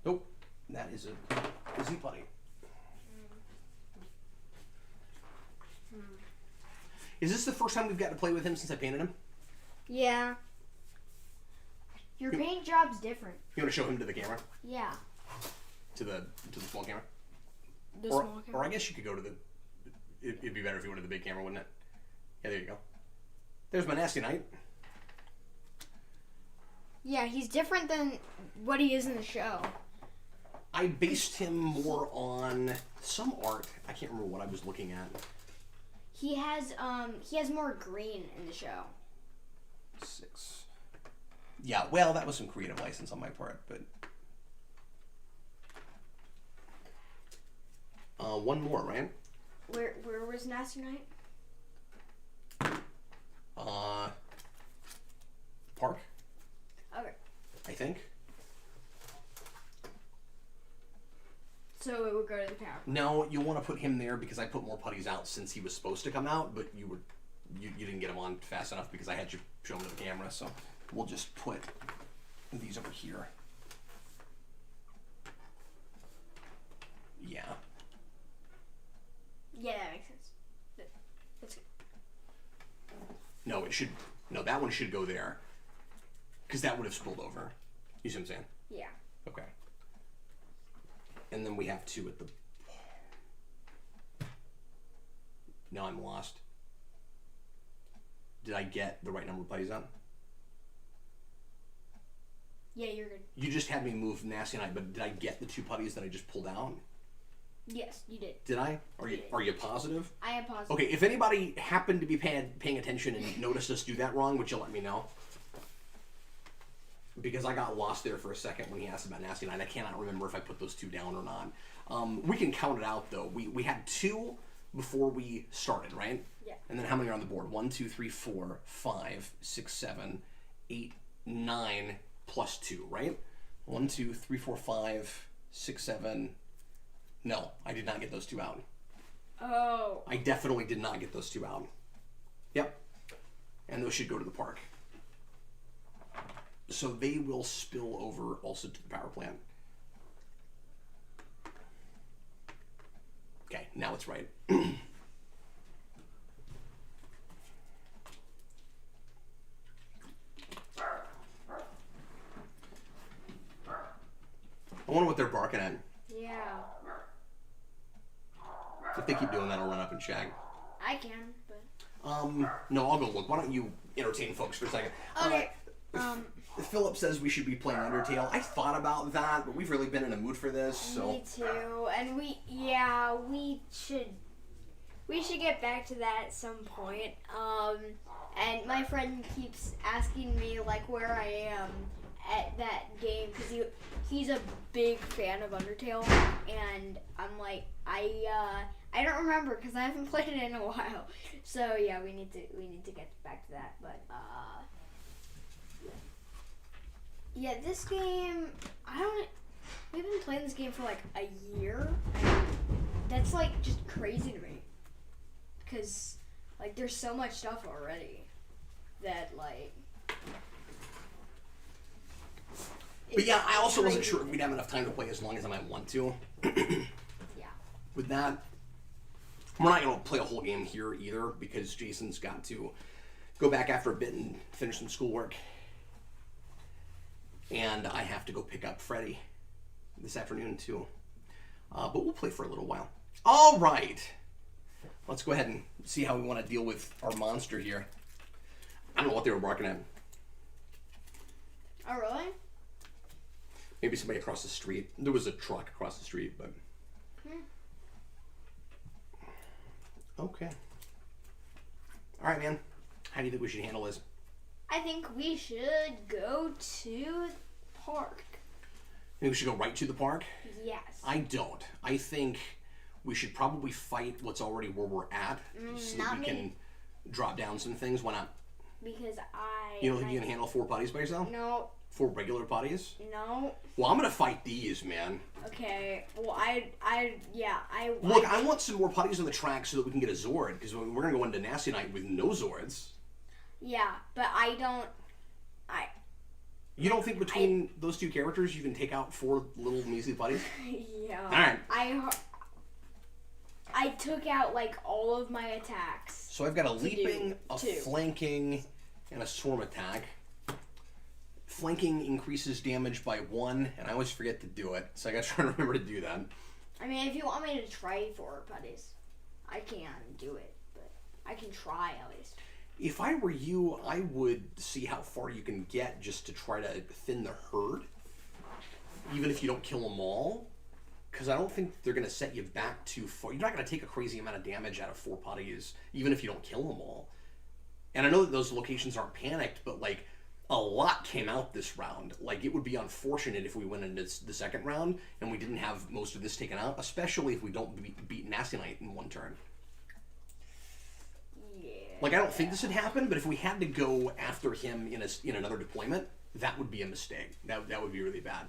Nope. That is a Z putty. Is this the first time we've got to play with him since I painted him? Yeah. Your paint job's different. You want to show him to the camera? Yeah. To the small camera? The small camera? Or I guess you could go to the... It'd be better if you went to the big camera, wouldn't it? Yeah, there you go. There's my Nasty Night. Yeah, he's different than what he is in the show. I based him more on some art. I can't remember what I was looking at. He has more green in the show. 6. Yeah, well, that was some creative license on my part, but... one more, right? Where was Nasty Night? Park. Okay. I think. So it would go to the camera. No, you want to put him there because I put more putties out since he was supposed to come out, but you didn't get him on fast enough because I had you show him to the camera, so we'll just put these over here. Yeah. Yeah, that makes sense. That's good. No, it should. No, that one should go there. Because that would have spilled over. You see what I'm saying? Yeah. Okay. And then we have 2 at the... No, I'm lost. Did I get the right number of putties out? Yeah, you're good. You just had me move Nasty Night, but did I get the 2 putties that I just pulled out? Yes, you did. Did I? Are you positive? I am positive. Okay, if anybody happened to be paying attention and noticed us do that wrong, would you let me know? Because I got lost there for a second when he asked about Nasty Night. I cannot remember if I put those 2 down or not. We can count it out, though. We had 2 before we started, right? Yeah. And then how many are on the board? 1, 2, 3, 4, 5, 6, 7, 8, 9, plus 2, right? 1, 2, 3, 4, 5, 6, 7... No, I did not get those 2 out. Oh. I definitely did not get those 2 out. Yep. And those should go to the park. So they will spill over also to the power plant. Okay, now it's right. I wonder what they're barking at. Yeah. If they keep doing that, I'll run up and check. I can, but... No, I'll go look. Why don't you entertain folks for a second? Okay. Philip says we should be playing Undertale. I thought about that, but we've really been in a mood for this, so... Me too. And we should get back to that at some point. And my friend keeps asking me, like, where I am at that game, because he's a big fan of Undertale, and I'm like, I don't remember because I haven't played it in a while. So yeah, we need to get back to that. But yeah, this game we've been playing this game for like a year. And that's like just crazy to me because like there's so much stuff already that like. But yeah, I also wasn't sure if we'd have enough time to play as long as I might want to. Yeah. With that, we're not going to play a whole game here either because Jason's got to go back after a bit and finish some schoolwork. And I have to go pick up Freddy this afternoon too. But we'll play for a little while. All right. Let's go ahead and see how we want to deal with our monster here. I don't know what they were barking at. Oh, really? Maybe somebody across the street. There was a truck across the street, but... Okay. All right, man. How do you think we should handle this? I think we should go to the park. You think we should go right to the park? Yes. I don't. I think we should probably fight what's already where we're at so that we can drop down some things. Why not? Because You don't think you can handle 4 putties by yourself? No. 4 regular putties? No. Well, I'm gonna fight these, man. Okay. Well, Look, I want some more putties on the track so that we can get a Zord, because we're gonna go into Nasty Night with no Zords. Yeah, but I don't. You don't think between those 2 characters you can take out 4 little measly putties? Yeah. All right. I took out like all of my attacks. So I've got a leaping, a flanking, and a swarm attack. Flanking increases damage by 1, and I always forget to do it, so I gotta try to remember to do that. I mean, if you want me to try 4 putties, I can do it, but I can try at least. If I were you, I would see how far you can get just to try to thin the herd, even if you don't kill them all, because I don't think they're going to set you back too far. You're not going to take a crazy amount of damage out of 4 putties, even if you don't kill them all. And I know that those locations aren't panicked, but like, a lot came out this round. Like, it would be unfortunate if we went into the second round and we didn't have most of this taken out, especially if we don't beat Nasty Knight in 1 turn. Yeah. Like, I don't think this would happen, but if we had to go after him in another deployment, that would be a mistake. That would be really bad.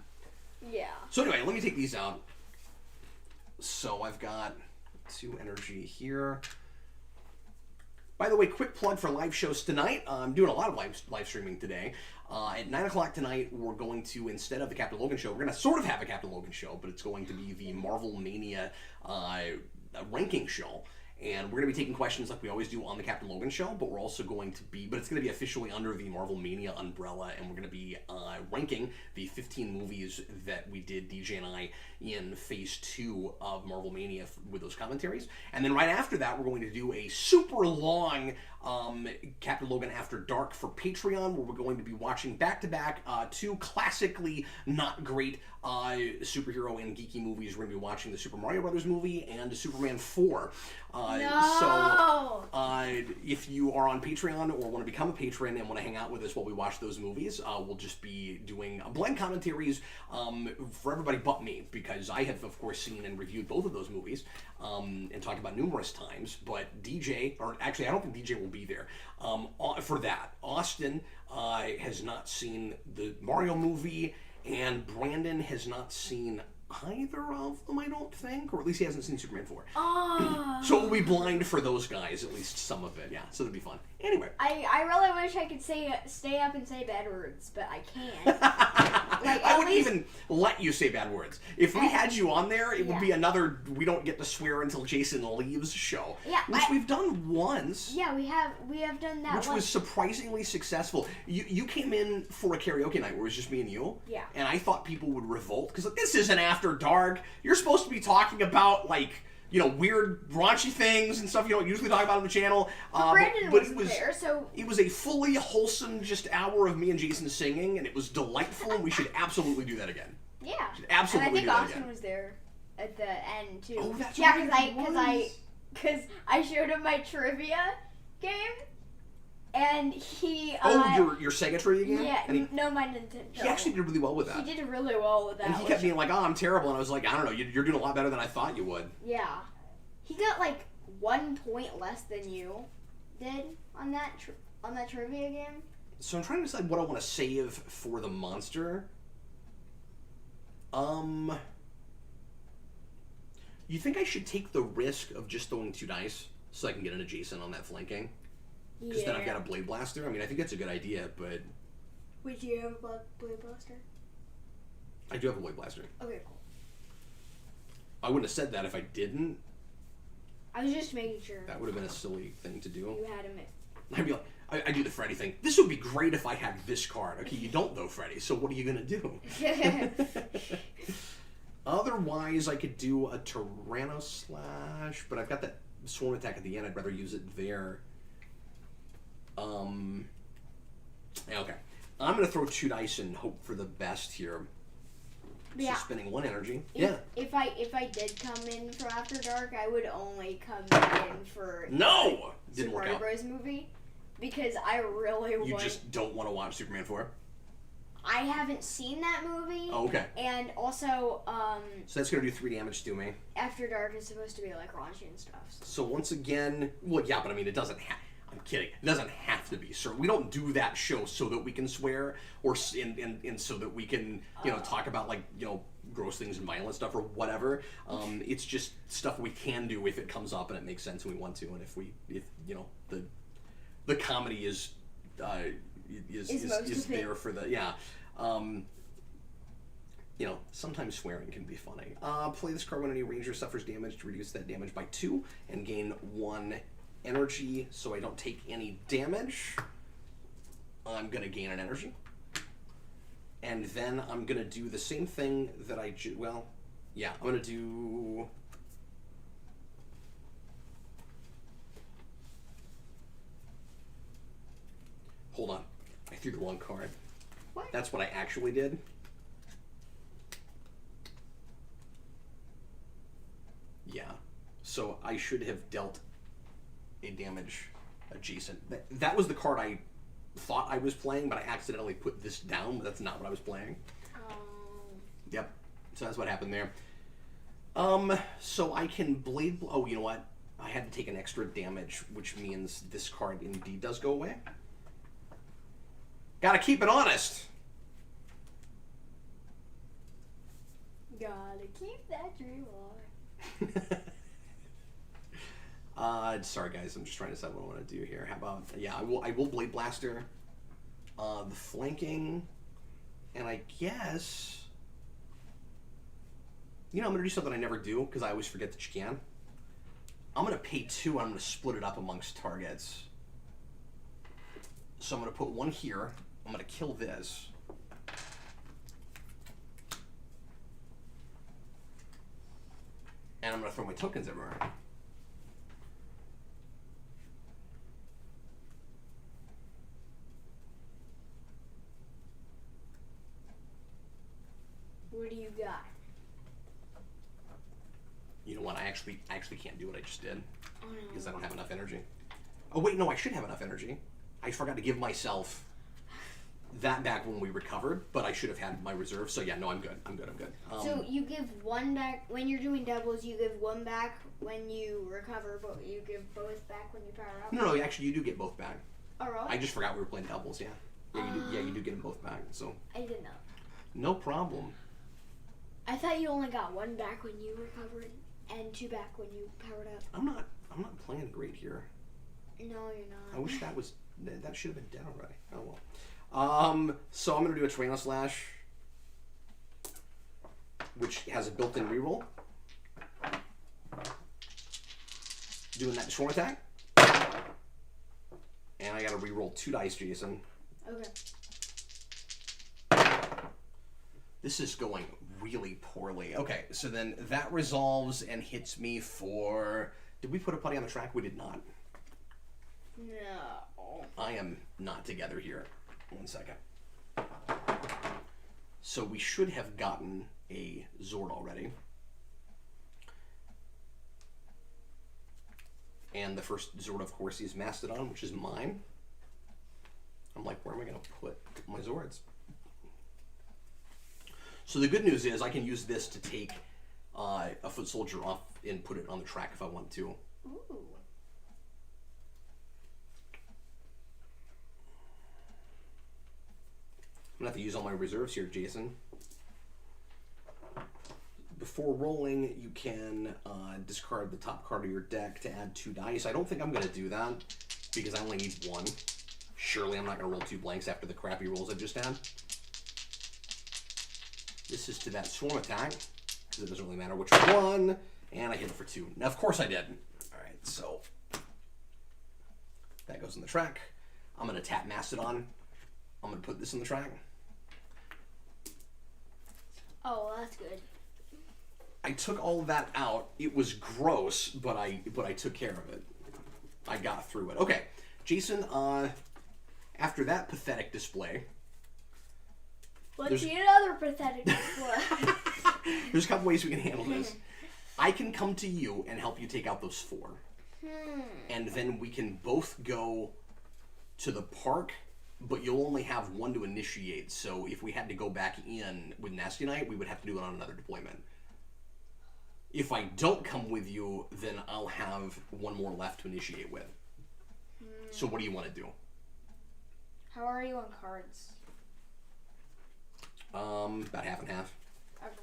Yeah. So anyway, let me take these out. So I've got 2 energy here. By the way, quick plug for live shows tonight. I'm doing a lot of live streaming today. At 9 o'clock tonight, we're going to, instead of the Captain Logan show, we're going to sort of have a Captain Logan show, but it's going to be the Marvel Mania ranking show. And we're going to be taking questions like we always do on the Captain Logan show, but we're also going to be, but it's going to be officially under the Marvel Mania umbrella, and we're going to be ranking the 15 movies that we did, DJ and I, in Phase 2 of Marvel Mania with those commentaries. And then right after that, we're going to do a super long Captain Logan After Dark for Patreon, where we're going to be watching back-to-back 2 classically not great superhero and geeky movies. We're going to be watching the Super Mario Brothers movie and Superman 4. No! So, if you are on Patreon or want to become a patron and want to hang out with us while we watch those movies, we'll just be doing blend commentaries for everybody but me, because I have, of course, seen and reviewed both of those movies and talked about numerous times. But DJ, or actually, I don't think DJ will be there for that. Austin has not seen the Mario movie, and Brandon has not seen either of them, I don't think, or at least he hasn't seen Superman 4. Oh. So we'll be blind for those guys, at least some of it, yeah, so it'll be fun. Anyway. I really wish I could stay up and say bad words, but I can't. Like, I wouldn't even let you say bad words. If we had you on there, it would be another we don't get to swear until Jason leaves show. Yeah, which we've done once. Yeah, we have done that which was surprisingly successful. You came in for a karaoke night where it was just me and you. Yeah. And I thought people would revolt, because like, this isn't After Dark. You're supposed to be talking about, like, you know, weird, raunchy things and stuff you don't usually talk about on the channel. Brandon but wasn't there, so... It was a fully wholesome just hour of me and Jason singing, and it was delightful, and we should absolutely do that again. Yeah. Should absolutely do that again. And I think Austin was there at the end, too. Oh, that's right. Because I showed him my trivia game, and he... your Sega trivia game? Yeah, and no, my Nintendo. He actually did really well with that. He did really well with that. And he kept being like, oh, I'm terrible. And I was like, I don't know, you're doing a lot better than I thought you would. Yeah. He got like 1 point less than you did on that trivia game. So I'm trying to decide what I want to save for the monster. You think I should take the risk of just throwing 2 dice so I can get an adjacent on that flanking? Because then I've got a Blade Blaster. I mean, I think that's a good idea, but... Would you have a Blade Blaster? I do have a Blade Blaster. Okay, cool. I wouldn't have said that if I didn't. I was just making sure. That would have been a silly thing to do. You had him. I'd be like, I do the Freddy thing. This would be great if I had this card. Okay, you don't though, Freddy, so what are you going to do? Otherwise, I could do a Tyrannoslash, but I've got that Swarm Attack at the end. I'd rather use it there. Okay. I'm going to throw 2 dice and hope for the best here. Yeah. So spending 1 energy. If I did come in for After Dark, I would only come in for No! Didn't Super work Mario out. Bros. Movie. Because I really want... You just don't want to watch Superman 4? I haven't seen that movie. Oh, okay. And also, So that's going to do 3 damage to me. After Dark is supposed to be like raunchy and stuff. So once again, well, yeah, but I mean, it doesn't have... I'm kidding. It doesn't have to be, sir. We don't do that show so that we can swear or and so that we can, talk about, like, gross things and violent stuff or whatever. It's just stuff we can do if it comes up and it makes sense and we want to, and if the comedy is there for the sometimes swearing can be funny. Play this card when any ranger suffers damage to reduce that damage by 2 and gain 1 energy, so I don't take any damage. I'm gonna gain an energy, and then I'm gonna do the same thing that I'm gonna do. Hold on, I threw the wrong card. What? That's what I actually did. Yeah, so I should have dealt a damage adjacent. That was the card I thought I was playing, but I accidentally put this down, but that's not what I was playing. Yep. So that's what happened there. So I can Blade... Oh, you know what? I had to take an extra damage, which means this card indeed does go away. Gotta keep it honest. Gotta keep that dream alive. Sorry guys, I'm just trying to decide what I want to do here. How about, I will Blade Blaster the flanking, and I guess, I'm going to do something I never do, because I always forget that you can. I'm going to pay 2, and I'm going to split it up amongst targets. So I'm going to put 1 here, I'm going to kill this. And I'm going to throw my tokens everywhere. What do you got? You know what? I actually can't do what I just did. Oh, no. Because I don't have enough energy. Oh wait, no, I should have enough energy. I forgot to give myself that back when we recovered, but I should have had my reserve. So yeah, no, I'm good. So you give 1 back when you're doing doubles. You give 1 back when you recover, but you give both back when you power up. No, actually, you do get both back. Oh really? I just forgot we were playing doubles. Yeah, you do get them both back. So I didn't know. No problem. I thought you only got 1 back when you recovered and 2 back when you powered up. I'm not playing great here. No, you're not. I wish that should have been dead already. Oh well. So I'm gonna do a Tyrannoslash, which has a built-in reroll. Doing that Swarm Attack. And I gotta reroll 2 dice, Jason. Okay. This is going really poorly. Okay, so then that resolves and hits me for... Did we put a putty on the track? We did not. No. I am not together here. 1 second. So we should have gotten a Zord already. And the first Zord, of course, is Mastodon, which is mine. I'm like, where am I going to put my Zords? So the good news is I can use this to take a foot soldier off and put it on the track if I want to. Ooh. I'm gonna have to use all my reserves here, Jason. Before rolling, you can discard the top card of your deck to add 2 dice. I don't think I'm gonna do that because I only need 1. Surely I'm not gonna roll 2 blanks after the crappy rolls I just had. This is to that swarm attack because it doesn't really matter which one, and I hit it for 2. Now, of course I did. All right, so that goes in the track. I'm gonna tap Mastodon. I'm gonna put this in the track. Oh, that's good. I took all of that out. It was gross, but I took care of it. I got through it. Okay, Jason. After that pathetic display, let's see another pathetic display. There's a couple ways we can handle this. I can come to you and help you take out those 4, and then we can both go to the park. But you'll only have 1 to initiate, so if we had to go back in with Nasty Night, we would have to do it on another deployment. If I don't come with you, then I'll have 1 more left to initiate with. So what do you want to do? How are you on cards? About half and half. Okay.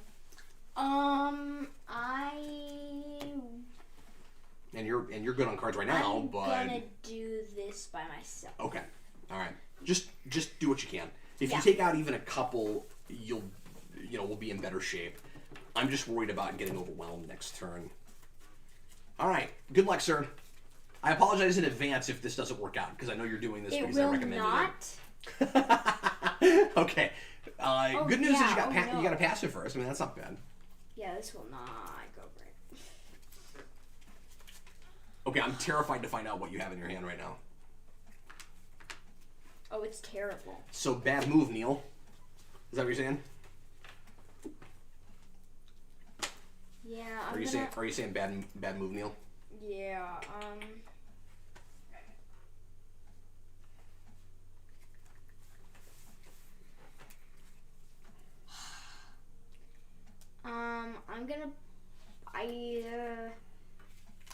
And you're good on cards right now, I'm but gonna do this by myself. Okay. All right. Just do what you can. If Yeah. you take out even a couple, we'll be in better shape. I'm just worried about getting overwhelmed next turn. All right. Good luck, sir. I apologize in advance if this doesn't work out because I know you're doing this because I recommended it. Okay. Good news is you got to pass it first. I mean, that's not bad. Yeah, this will not go great. Okay, I'm terrified to find out what you have in your hand right now. Oh, it's terrible. So bad move, Neil. Is that what you're saying? Yeah. Are you saying bad move, Neil? Yeah.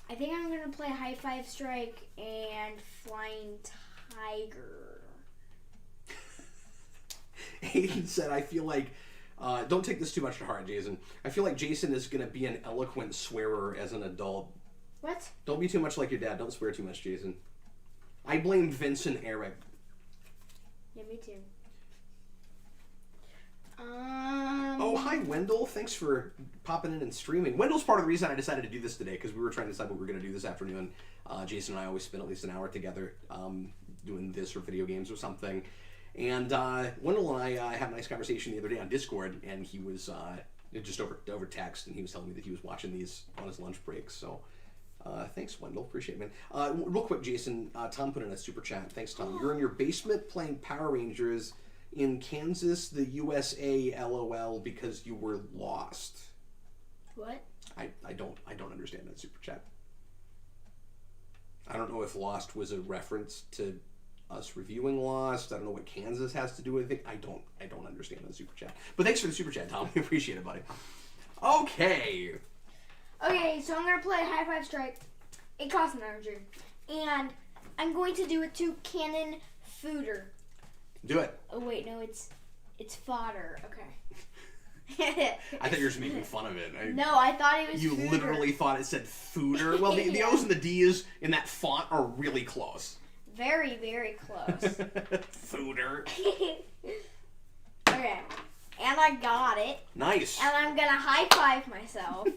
I think I'm gonna play High Five Strike and Flying Tiger. Hayden said, I feel like, don't take this too much to heart, Jason. I feel like Jason is going to be an eloquent swearer as an adult. What? Don't be too much like your dad. Don't swear too much, Jason. I blame Vince and Eric. Yeah, me too. Oh, hi, Wendell. Thanks for popping in and streaming. Wendell's part of the reason I decided to do this today, because we were trying to decide what we were going to do this afternoon. Jason and I always spend at least an hour together doing this or video games or something. And Wendell and I had a nice conversation the other day on Discord, and he was just over text, and he was telling me that he was watching these on his lunch break. So thanks, Wendell. Appreciate it, man. Real quick, Jason, Tom put in a super chat. Thanks, Tom. You're in your basement playing Power Rangers in Kansas, the USA, LOL, because you were lost. What? I don't understand that super chat. I don't know if Lost was a reference to us reviewing Lost. I don't know what Kansas has to do with it. I don't understand that super chat. But thanks for the super chat, Tom. We appreciate it, buddy. Okay. Okay, so I'm gonna play High Five Strike. It costs an energy, and I'm going to do it to Cannon Fooder. Do it. Oh wait, no, it's fodder. Okay. I thought you were just making fun of it. No, I thought it was. You fooder. Literally thought it said fooder. Well, the O's and the D's in that font are really close. Very, very close. Fooder. Okay, and I got it. Nice. And I'm gonna high five myself,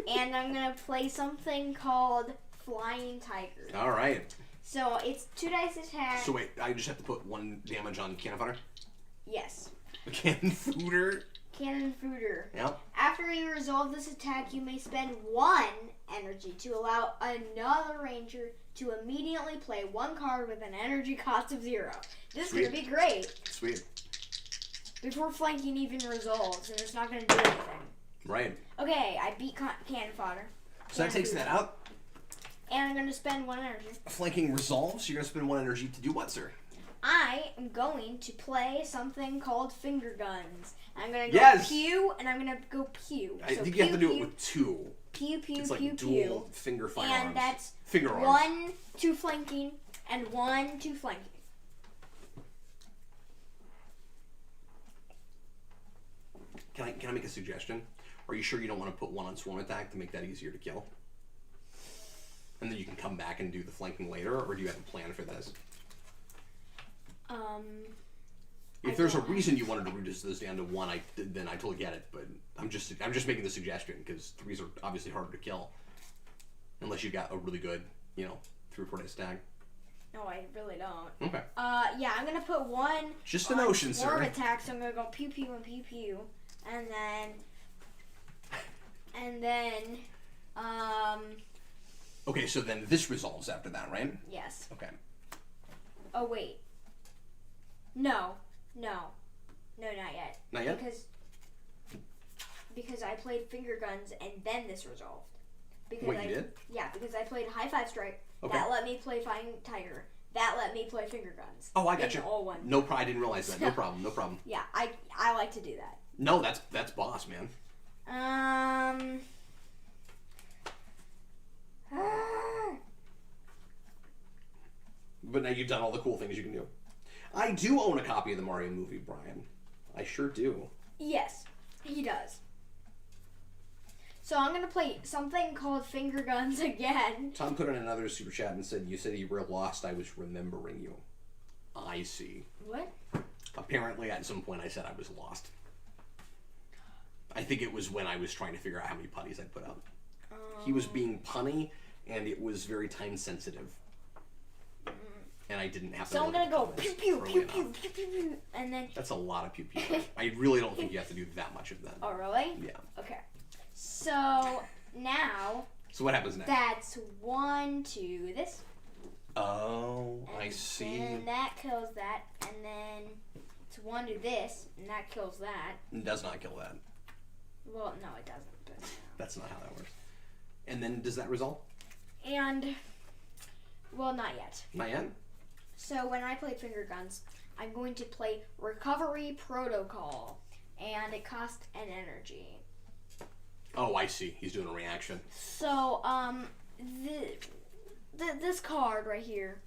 and I'm gonna play something called Flying Tiger. All right. So it's 2 dice attack. So wait, I just have to put 1 damage on cannon fodder? Yes. Cannon fooder? Cannon Fooder. Yep. After you resolve this attack, you may spend 1 energy to allow another ranger to immediately play 1 card with an energy cost of 0. This is going to be great. Sweet. Before flanking even resolves, and it's not going to do anything. Right. Okay, I beat Cannon Fodder. So that takes that out? And I'm going to spend 1 energy. Flanking resolves, so you're going to spend 1 energy to do what, sir? I am going to play something called finger guns. I'm gonna go pew, and I'm gonna go pew. I think you have to do it with two. Pew, pew, it's like pew, dual pew. finger firearms. And that's finger arms. 1, 2 flanking, and 1, 2 flanking. Can I make a suggestion? Are you sure you don't want to put one on swarm attack to make that easier to kill? And then you can come back and do the flanking later, or do you have a plan for this? If there's a reason you wanted to reduce this down to 1, then I totally get it. But I'm just making the suggestion because 3s are obviously harder to kill, unless you got a really good, 3 or 4 day stack. No, I really don't. Okay. Yeah, I'm gonna put 1. Just an ocean, swarm sir. attack, so I'm gonna go pew pew and pew pew, and then. Okay, so then this resolves after that, right? Yes. Okay. Oh wait. No, not yet. Not yet? Because I played finger guns and then this resolved. Because What, you did? Yeah, because I played high five strike. Okay. That let me play Flying Tiger. That let me play finger guns. Oh, I got you. All one. No, I didn't realize that. No problem. Yeah, I like to do that. No, that's boss, man. But now you've done all the cool things you can do. I do own a copy of the Mario movie, Brian. I sure do. Yes, he does. So I'm gonna play something called finger guns again. Tom put in another super chat and said, "You said you were lost. I was remembering you." I see. What? Apparently, at some point, I said I was lost. I think it was when I was trying to figure out how many putties I put up. He was being punny, and it was very time sensitive. And I didn't have to. So I'm gonna go pew pew pew pew pew pew, and then. That's a lot of pew pew. I really don't think you have to do that much of that. Oh really? Yeah. Okay. So now. So what happens next? That's 1 to this. Oh, I see. And that kills that, and then it's 1 to this, and that kills that. It does not kill that. Well, no, it doesn't. But That's not how that works. And then does that resolve? And well, not yet. Not yet. So when I play finger guns, I'm going to play Recovery Protocol, and it costs an energy. Oh, I see. He's doing a reaction. So this card right here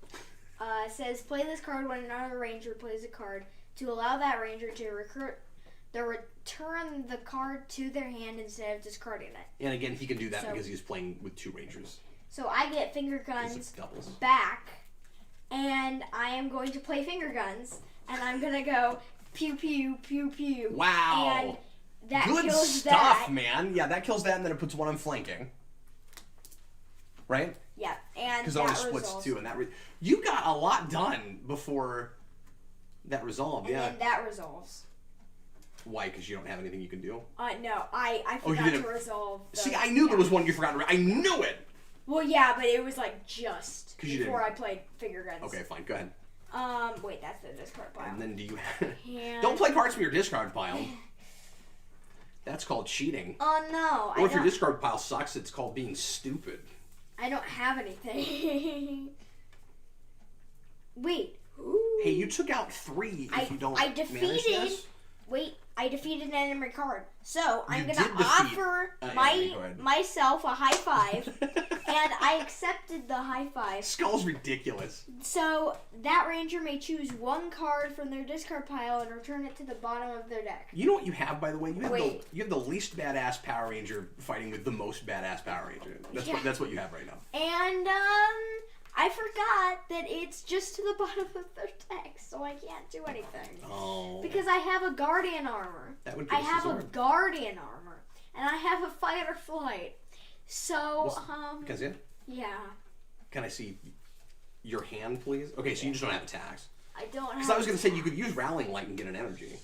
says play this card when another ranger plays a card to allow that ranger to return the card to their hand instead of discarding it. And again, he can do that because he's playing with 2 rangers. So I get finger guns doubles. back, and I am going to play finger guns, and I'm gonna go pew pew pew pew. Wow. And that good kills stuff, that. man. Yeah, that kills that, and then it puts 1 on flanking. Right? Yeah, and because that always splits resolves. 2, and that you got a lot done before that resolved. And then that resolves. Why? Because you don't have anything you can do? No, I forgot to resolve. See, I knew there was one you forgot to I knew it! Well, yeah, but it was like just before I played finger guns. Okay, fine, go ahead. Wait, that's the discard pile. And then do you don't play cards from your discard pile. That's called cheating. Oh, no. Or if your discard pile sucks, it's called being stupid. I don't have anything. Wait. Hey, you took out 3 if you don't I defeated... manage this. Wait, I defeated an enemy card. So, I'm going did to defeat offer an myself a high five. And I accepted the high five. Skull's ridiculous. So, that ranger may choose 1 card from their discard pile and return it to the bottom of their deck. You know what you have, by the way? You have the least badass Power Ranger fighting with the most badass Power Ranger. That's what you have right now. And, I forgot that it's just to the bottom of their deck, so I can't do anything. Oh. Because I have a Guardian armor. That would I have a Guardian armor. And I have a Fight or Flight. So, Can I see it? Yeah. Can I see your hand, please? Okay, so you just don't have attacks. I don't have... Because I was going to say you could use Rallying Light and get an energy.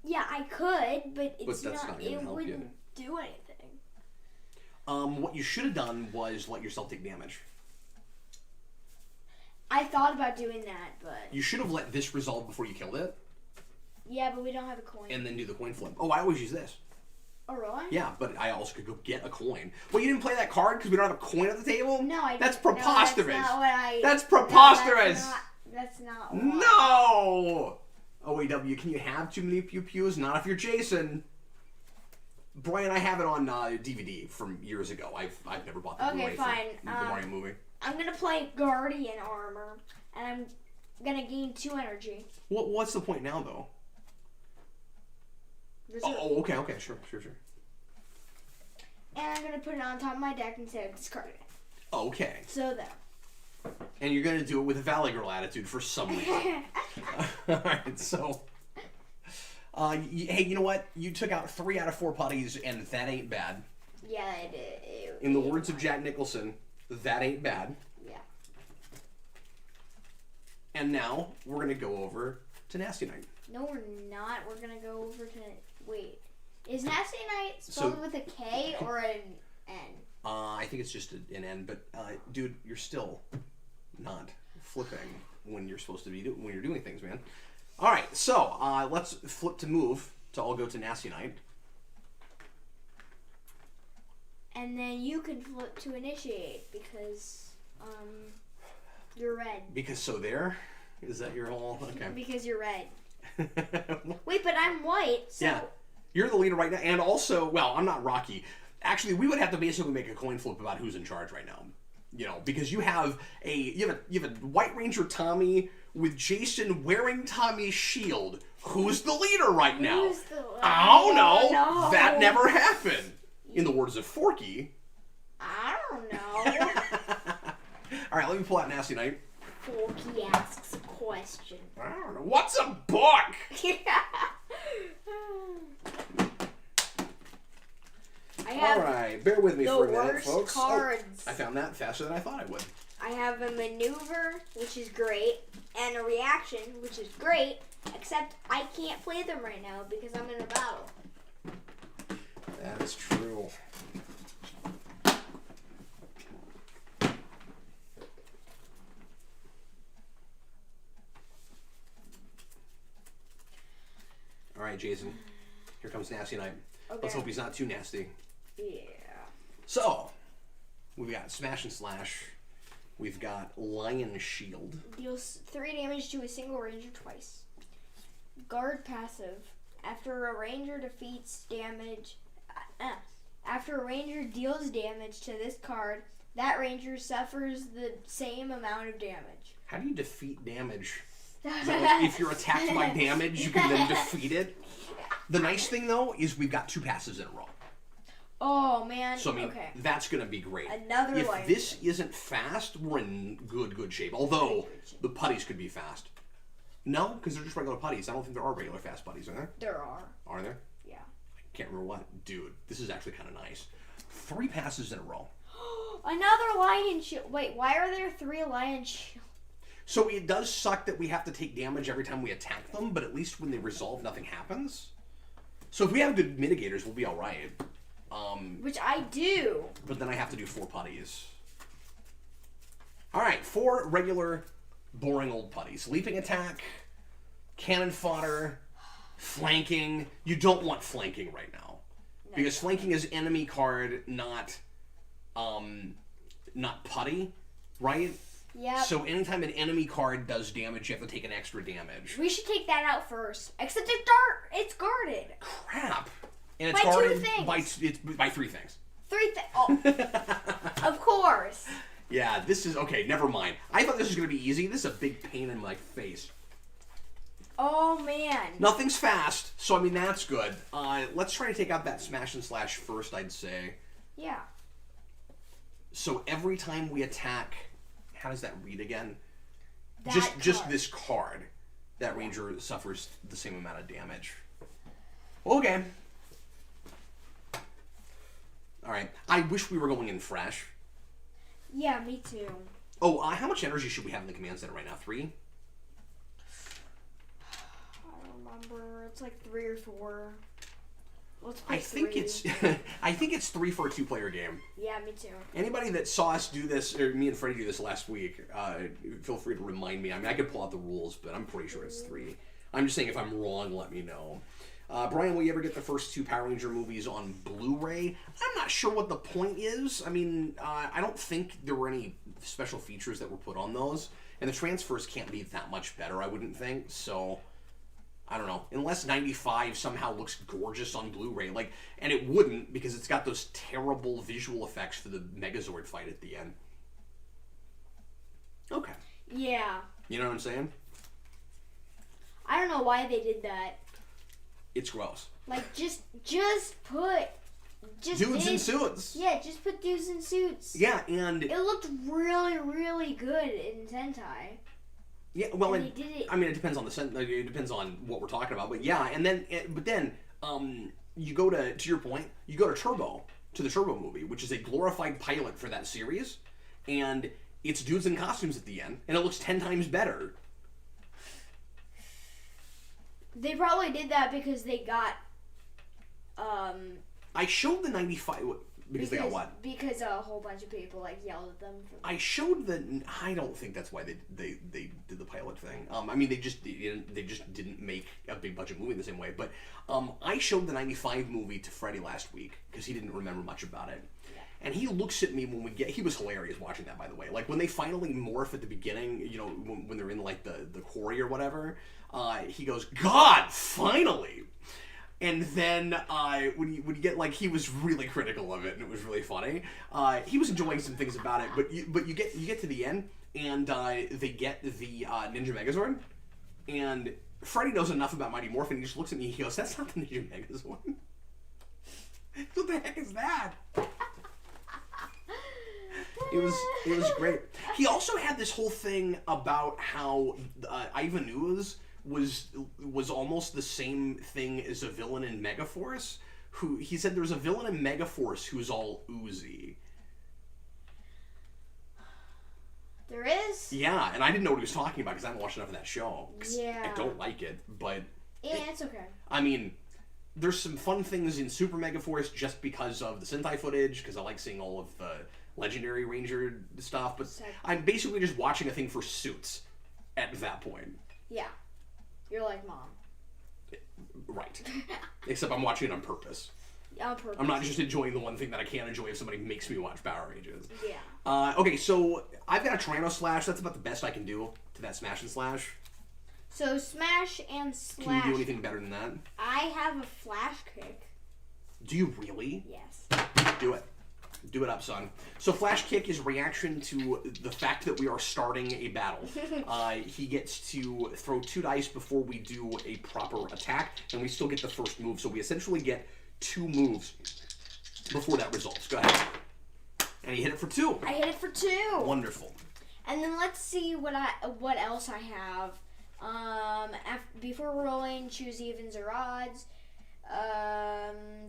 Yeah, I could, but it help wouldn't do anything. What you should have done was let yourself take damage. I thought about doing that, but... You should have let this resolve before you killed it. Yeah, but we don't have a coin. And then do the coin flip. Oh, I always use this. Oh, really? Yeah, but I also could go get a coin. Well, you didn't play that card because we don't have a coin at the table? No, I didn't. That's preposterous. No, that's not what That's preposterous. That's not why. No! OAW, can you have too many pew-pews? Not if you're Jason. Brian, I have it on DVD from years ago. I've never bought the Blu-ray for the Mario movie. I'm gonna play Guardian Armor, and I'm gonna gain 2 energy. What's the point now, though? Okay, sure. And I'm gonna put it on top of my deck instead of discarding it. Okay. So there. And you're gonna do it with a Valley Girl attitude for some reason. Alright, so... hey, you know what? You took out 3 out of 4 putties, and that ain't bad. Yeah, I did. In the words of Jack Nicholson, that ain't bad. Yeah. And now, we're gonna go over to Nasty Night. No, we're not. We're gonna go over to... Wait. Is Nasty Night spelled with a K or an N? I think it's just an N, but dude, you're still not flipping when you're supposed to be when you're doing things, man. All right, so let's flip to move to all go to Nasty Night. And then you can flip to initiate because you're red. Because so there? Is that your whole... Okay. Because you're red. Wait, but I'm white, so... Yeah. You're the leader right now, and also, well, I'm not Rocky. Actually, we would have to basically make a coin flip about who's in charge right now. You know, because you have a White Ranger Tommy with Jason wearing Tommy's shield. Who's the leader right now? I don't know. No. That never happened. In the words of Forky. I don't know. All right, let me pull out Nasty Night. Forky asks a question. I don't know. What's a book? Alright, bear with me for a minute, folks. Cards. Oh, I found that faster than I thought I would. I have a maneuver, which is great, and a reaction, which is great, except I can't play them right now because I'm in a battle. That is true. Alright, Jason. Here comes Nasty Night. Okay. Let's hope he's not too nasty. Yeah. So, we've got Smash and Slash. We've got Lion Shield. Deals 3 damage to a single ranger twice. Guard passive. After a ranger defeats damage... after a ranger deals damage to this card, that ranger suffers the same amount of damage. How do you defeat damage? Is that like if you're attacked by damage, you can then defeat it? The nice thing, though, is we've got 2 passes in a row. Oh, man. So, I mean, that's going to be great. Another If lion. this isn't fast, we're in good shape. Although, the putties could be fast. No, because they're just regular putties. I don't think there are regular fast putties, are there? There are. Are there? Yeah. I can't remember what. Dude, this is actually kind of nice. 3 passes in a row. Another lion shield. Wait, why are there 3 lion shields? So it does suck that we have to take damage every time we attack them, but at least when they resolve, nothing happens. So if we have good mitigators, we'll be all right. Which I do. But then I have to do 4 putties. All right, 4 regular, boring old putties. Leaping attack, cannon fodder, flanking. You don't want flanking right now. No. Because flanking is enemy card, not putty, right? Yeah. So anytime an enemy card does damage, you have to take an extra damage. We should take that out first. Except it's guarded. Crap. And it's by guarded 2 things. by 3 things. 3 things. Oh. Of course. Yeah, this is... Okay, never mind. I thought this was going to be easy. This is a big pain in my face. Oh, man. Nothing's fast, so I mean, that's good. Let's try to take out that Smash and Slash first, I'd say. Yeah. So every time we attack... How does that read again? That just this card. That ranger suffers the same amount of damage. Okay. Alright. I wish we were going in fresh. Yeah, me too. Oh, how much energy should we have in the command center right now? 3? I don't remember. It's like 3 or 4. Let's I think 3. I think it's 3 for a 2-player game. Yeah, me too. Anybody that saw us do this, or me and Freddie do this last week, feel free to remind me. I mean, I could pull out the rules, but I'm pretty sure it's 3. I'm just saying if I'm wrong, let me know. Brian, will you ever get the first 2 Power Ranger movies on Blu-ray? I'm not sure what the point is. I mean, I don't think there were any special features that were put on those. And the transfers can't be that much better, I wouldn't think. So, I don't know. Unless 95 somehow looks gorgeous on Blu-ray. And it wouldn't, because it's got those terrible visual effects for the Megazord fight at the end. Okay. Yeah. You know what I'm saying? I don't know why they did that. It's gross. Just put... Dudes in suits. Yeah, just put dudes in suits. Yeah, and... It looked really, really good in Sentai. Yeah, well, and they did it. I mean, it depends on it depends on what we're talking about, but yeah, but then you go to your point, you go to Turbo, to the Turbo movie, which is a glorified pilot for that series, and it's dudes in costumes at the end, and it looks 10 times better. They probably did that because they got, I showed the 95... Because they got what? Because a whole bunch of people yelled at them. I showed I don't think that's why they did the pilot thing. I mean, they just didn't make a big budget movie the same way. But I showed the 95 movie to Freddie last week because he didn't remember much about it. Yeah. And he looks at me when he was hilarious watching that, by the way. When they finally morph at the beginning, when they're in the quarry or whatever, he goes, "God, finally!" And then when you get he was really critical of it, and it was really funny. He was enjoying some things about it, but you get to the end, and they get the Ninja Megazord, and Freddy knows enough about Mighty Morphin. He just looks at me, and he goes, "That's not the Ninja Megazord." What the heck is that? It was great. He also had this whole thing about how Ivan Ooze was almost the same thing as a villain in Megaforce. Who he said there's a villain in Megaforce who's all oozy. There is? Yeah, and I didn't know what he was talking about because I haven't watched enough of that show. Yeah. I don't like it, but... Yeah, it's okay. I mean, there's some fun things in Super Megaforce just because of the Sentai footage, because I like seeing all of the Legendary Ranger stuff, but I'm basically just watching a thing for suits at that point. Yeah. You're like Mom. Right. Except I'm watching it on purpose. On purpose. I'm not just enjoying the one thing that I can't enjoy if somebody makes me watch Power Rangers. Yeah. Okay, so I've got a Tyranno Slash. That's about the best I can do to that Smash and Slash. So Smash and Slash. Can you do anything better than that? I have a Flash Kick. Do you really? Yes. Do it. Do it up, son. So Flash Kick is reaction to the fact that we are starting a battle. He gets to throw 2 dice before we do a proper attack, and we still get the first move. So we essentially get 2 moves before that results. Go ahead. And you hit it for 2. I hit it for 2. Wonderful. And then let's see what else I have. Before rolling, choose evens or odds.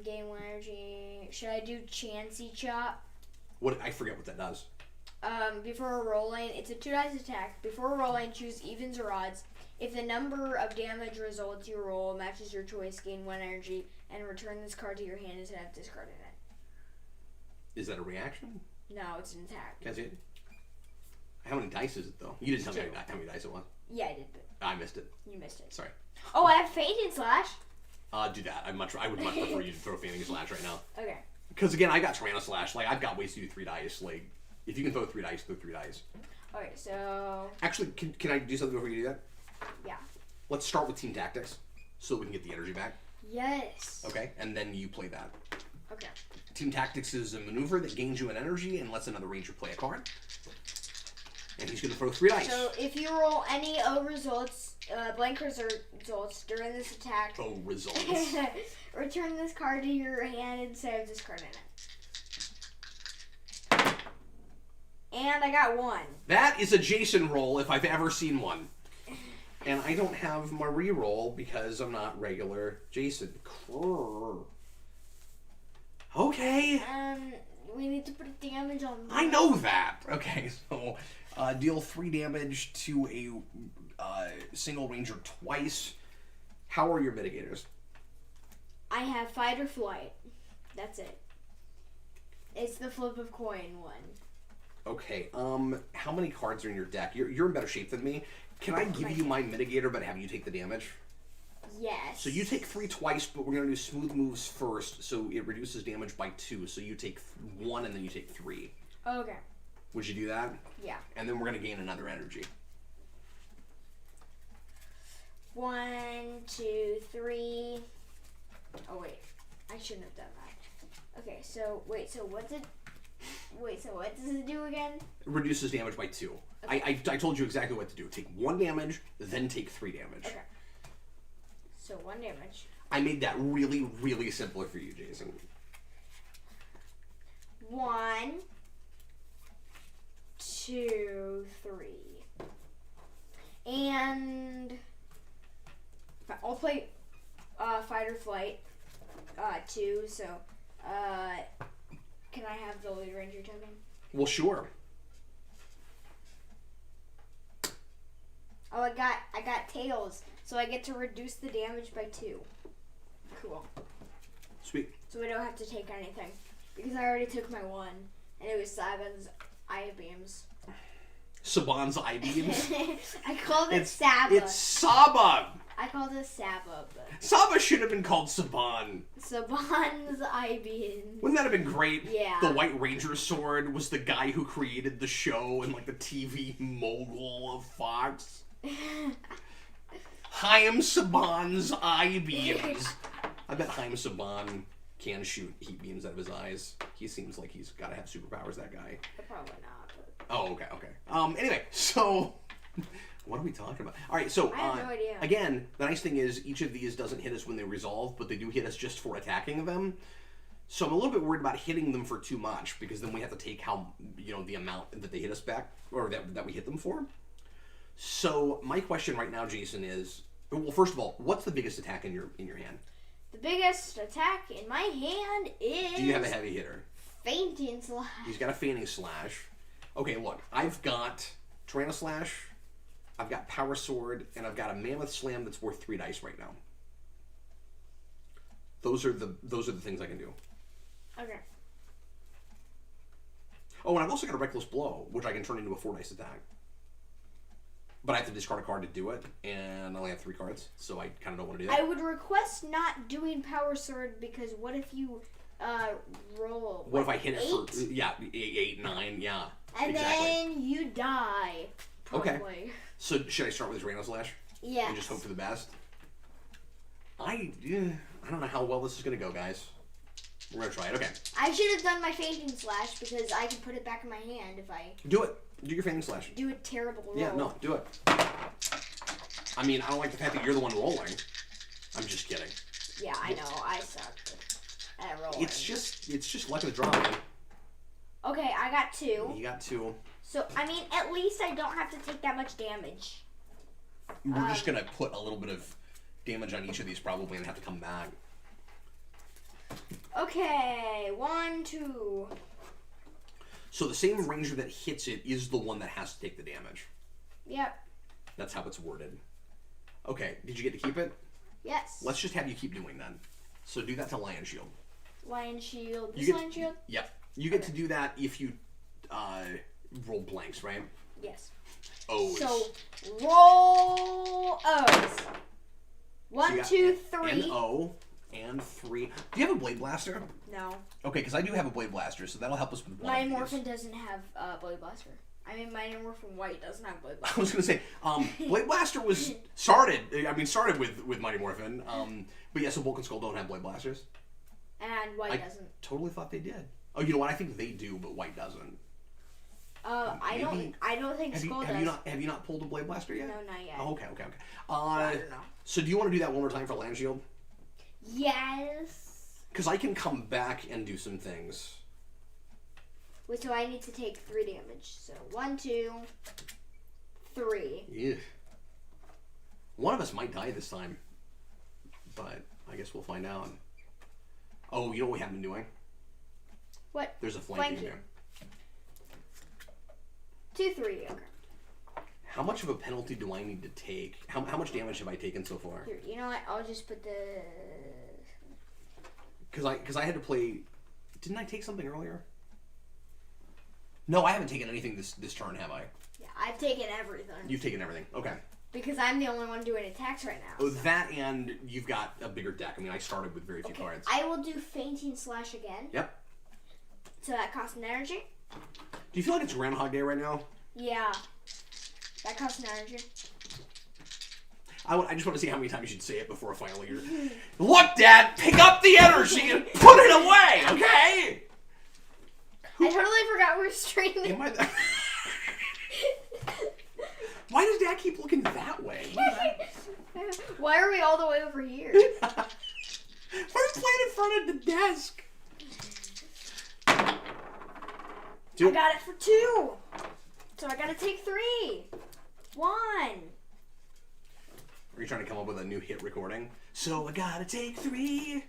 Gain 1 energy. Should I do Chansey Chop? What? I forget what that does. Before rolling, it's a 2 dice attack. Before rolling, choose evens or odds. If the number of damage results you roll matches your choice, gain 1 energy, and return this card to your hand instead of discarding it. Is that a reaction? No, it's an attack. Can I see it? How many dice is it, though? You didn't tell me how many dice it was. Yeah, I did. But I missed it. you missed it. Sorry. Oh, I have Fainting Slash. Do that. I would much prefer you to throw Fainting Slash right now. Okay. Because again, I got Tyranno Slash. I've got ways to do 3 dice. If you can throw 3 dice, throw 3 dice. Okay, so... Actually, can I do something before you do that? Yeah. Let's start with Team Tactics, so we can get the energy back. Yes. Okay, and then you play that. Okay. Team Tactics is a maneuver that gains you an energy and lets another ranger play a card. And he's going to throw 3 dice. So if you roll any O results, blank results during this attack... O results. return this card to your hand instead of discarding it. And I got 1. That is a Jason roll if I've ever seen one. And I don't have my reroll because I'm not regular Jason. Okay. We need to put damage on that. I know that. Okay, so deal 3 damage to a single ranger twice. How are your mitigators? I have Fight or Flight. That's it. It's the flip of coin one. Okay, how many cards are in your deck? You're in better shape than me. Can I give you my mitigator but have you take the damage? Yes. So you take 3 twice, but we're going to do smooth moves first, so it reduces damage by 2. So you take 1 and then you take 3. Okay. Would you do that? Yeah. And then we're going to gain another energy. 1, 2, 3. Oh wait, I shouldn't have done that. Okay, so wait, so what does it do again? It reduces damage by 2. Okay. I told you exactly what to do. Take 1 damage, then take 3 damage. Okay. So 1 damage. I made that really, really simpler for you, Jason. 1, 2, 3. And I'll play Fight or Flight 2, so can I have the Lead Ranger token? Well, sure. Oh, I got Tails, so I get to reduce the damage by 2. Cool. Sweet. So we don't have to take anything, because I already took my 1, and it was Saban's Eye Beams. Saban's Eye Beams? I called it Saba. It's Saba! I called it Saba, but... Saba should have been called Saban. Saban's Eye Beams. Wouldn't that have been great? Yeah. The White Ranger sword was the guy who created the show and, like, the TV mogul of Fox. Chaim Saban's Eye Beams. I bet Chaim Saban can shoot heat beams out of his eyes. He seems like he's got to have superpowers, that guy. Probably not. But... Oh, okay. Anyway, so... What are we talking about? All right, so I have no idea. Again, the nice thing is each of these doesn't hit us when they resolve, but they do hit us just for attacking them. So I'm a little bit worried about hitting them for too much, because then we have to take the amount that they hit us back, or that we hit them for. So my question right now, Jason, is, well, first of all, what's the biggest attack in your hand? The biggest attack in my hand is... Do you have a heavy hitter? Fainting Slash. He's got a Fainting Slash. Okay, look, I've got Tyranno Slash, I've got Power Sword, and I've got a Mammoth Slam that's worth 3 dice right now. Those are the things I can do. Okay. Oh, and I've also got a Reckless Blow, which I can turn into a 4 dice attack. But I have to discard a card to do it, and I only have 3 cards, so I kind of don't want to do that. I would request not doing Power Sword, because what if you roll? What if I hit 8? it for 8, 9, yeah. And exactly. then you die. Probably. Okay. So should I start with Tyranno Slash? Yes. And just hope for the best? I don't know how well this is going to go, guys. We're going to try it. Okay. I should have done my Fainting Slash, because I can put it back in my hand if I... Do it. Do your Fainting Slash. Do a terrible roll. Yeah, no, do it. I mean, I don't like the fact that you're the one rolling. I'm just kidding. Yeah, I know. I suck at rolling. It's just luck of the draw, man. Okay, I got 2. You got 2. So, I mean, at least I don't have to take that much damage. We're just going to put a little bit of damage on each of these probably and have to come back. Okay, 1, 2. So the same ranger that hits it is the one that has to take the damage. Yep. That's how it's worded. Okay, did you get to keep it? Yes. Let's just have you keep doing that. So do that to Lion Shield. Lion Shield. Lion Shield? Yep. You get to do that if you roll blanks, right? Yes. O's. So roll O's. 1, 2, 3. N-O and 3. Do you have a Blade Blaster? No. Okay, because I do have a Blade Blaster, so that'll help us with one My of these. Morphin doesn't have Blade Blaster. I mean, my Morphin White doesn't have Blade I Blaster. was going to say, Blade Blaster was started with Mighty Morphin. But yeah, so Bulk and Skull don't have Blade Blasters. And White doesn't. Totally thought they did. Oh, you know what? I think they do, but White doesn't. I don't think Skull does. Have you not pulled a Blade Blaster yet? No, not yet. Oh, okay. I don't know. So do you want to do that one more time for Land Shield? Yes. Because I can come back and do some things. Wait, so I need to take 3 damage. So 1, 2, 3. Yeah. One of us might die this time. But I guess we'll find out. Oh, you know what we have been doing? What? There's a flanking there. 2, 3. Okay. How much of a penalty do I need to take? How much damage have I taken so far? Here, you know what? I'll just put the... Because I had to play... Didn't I take something earlier? No, I haven't taken anything this turn, have I? Yeah, I've taken everything. You've taken everything. Okay. Because I'm the only one doing attacks right now. Oh, so. That and you've got a bigger deck. I mean, I started with very few cards. I will do Fainting Slash again. Yep. So that costs an energy. Do you feel like it's Groundhog Day right now? Yeah. That costs an energy. I just want to see how many times you'd say it before finally you're... Look, Dad! Pick up the energy and put it away, okay? I totally forgot we're streaming. Am I... Why does Dad keep looking that way? Why are we all the way over here? Why are we playing in front of the desk? I got it for 2. So I gotta take 3. 1. Are you trying to come up with a new hit recording? So I gotta take 3.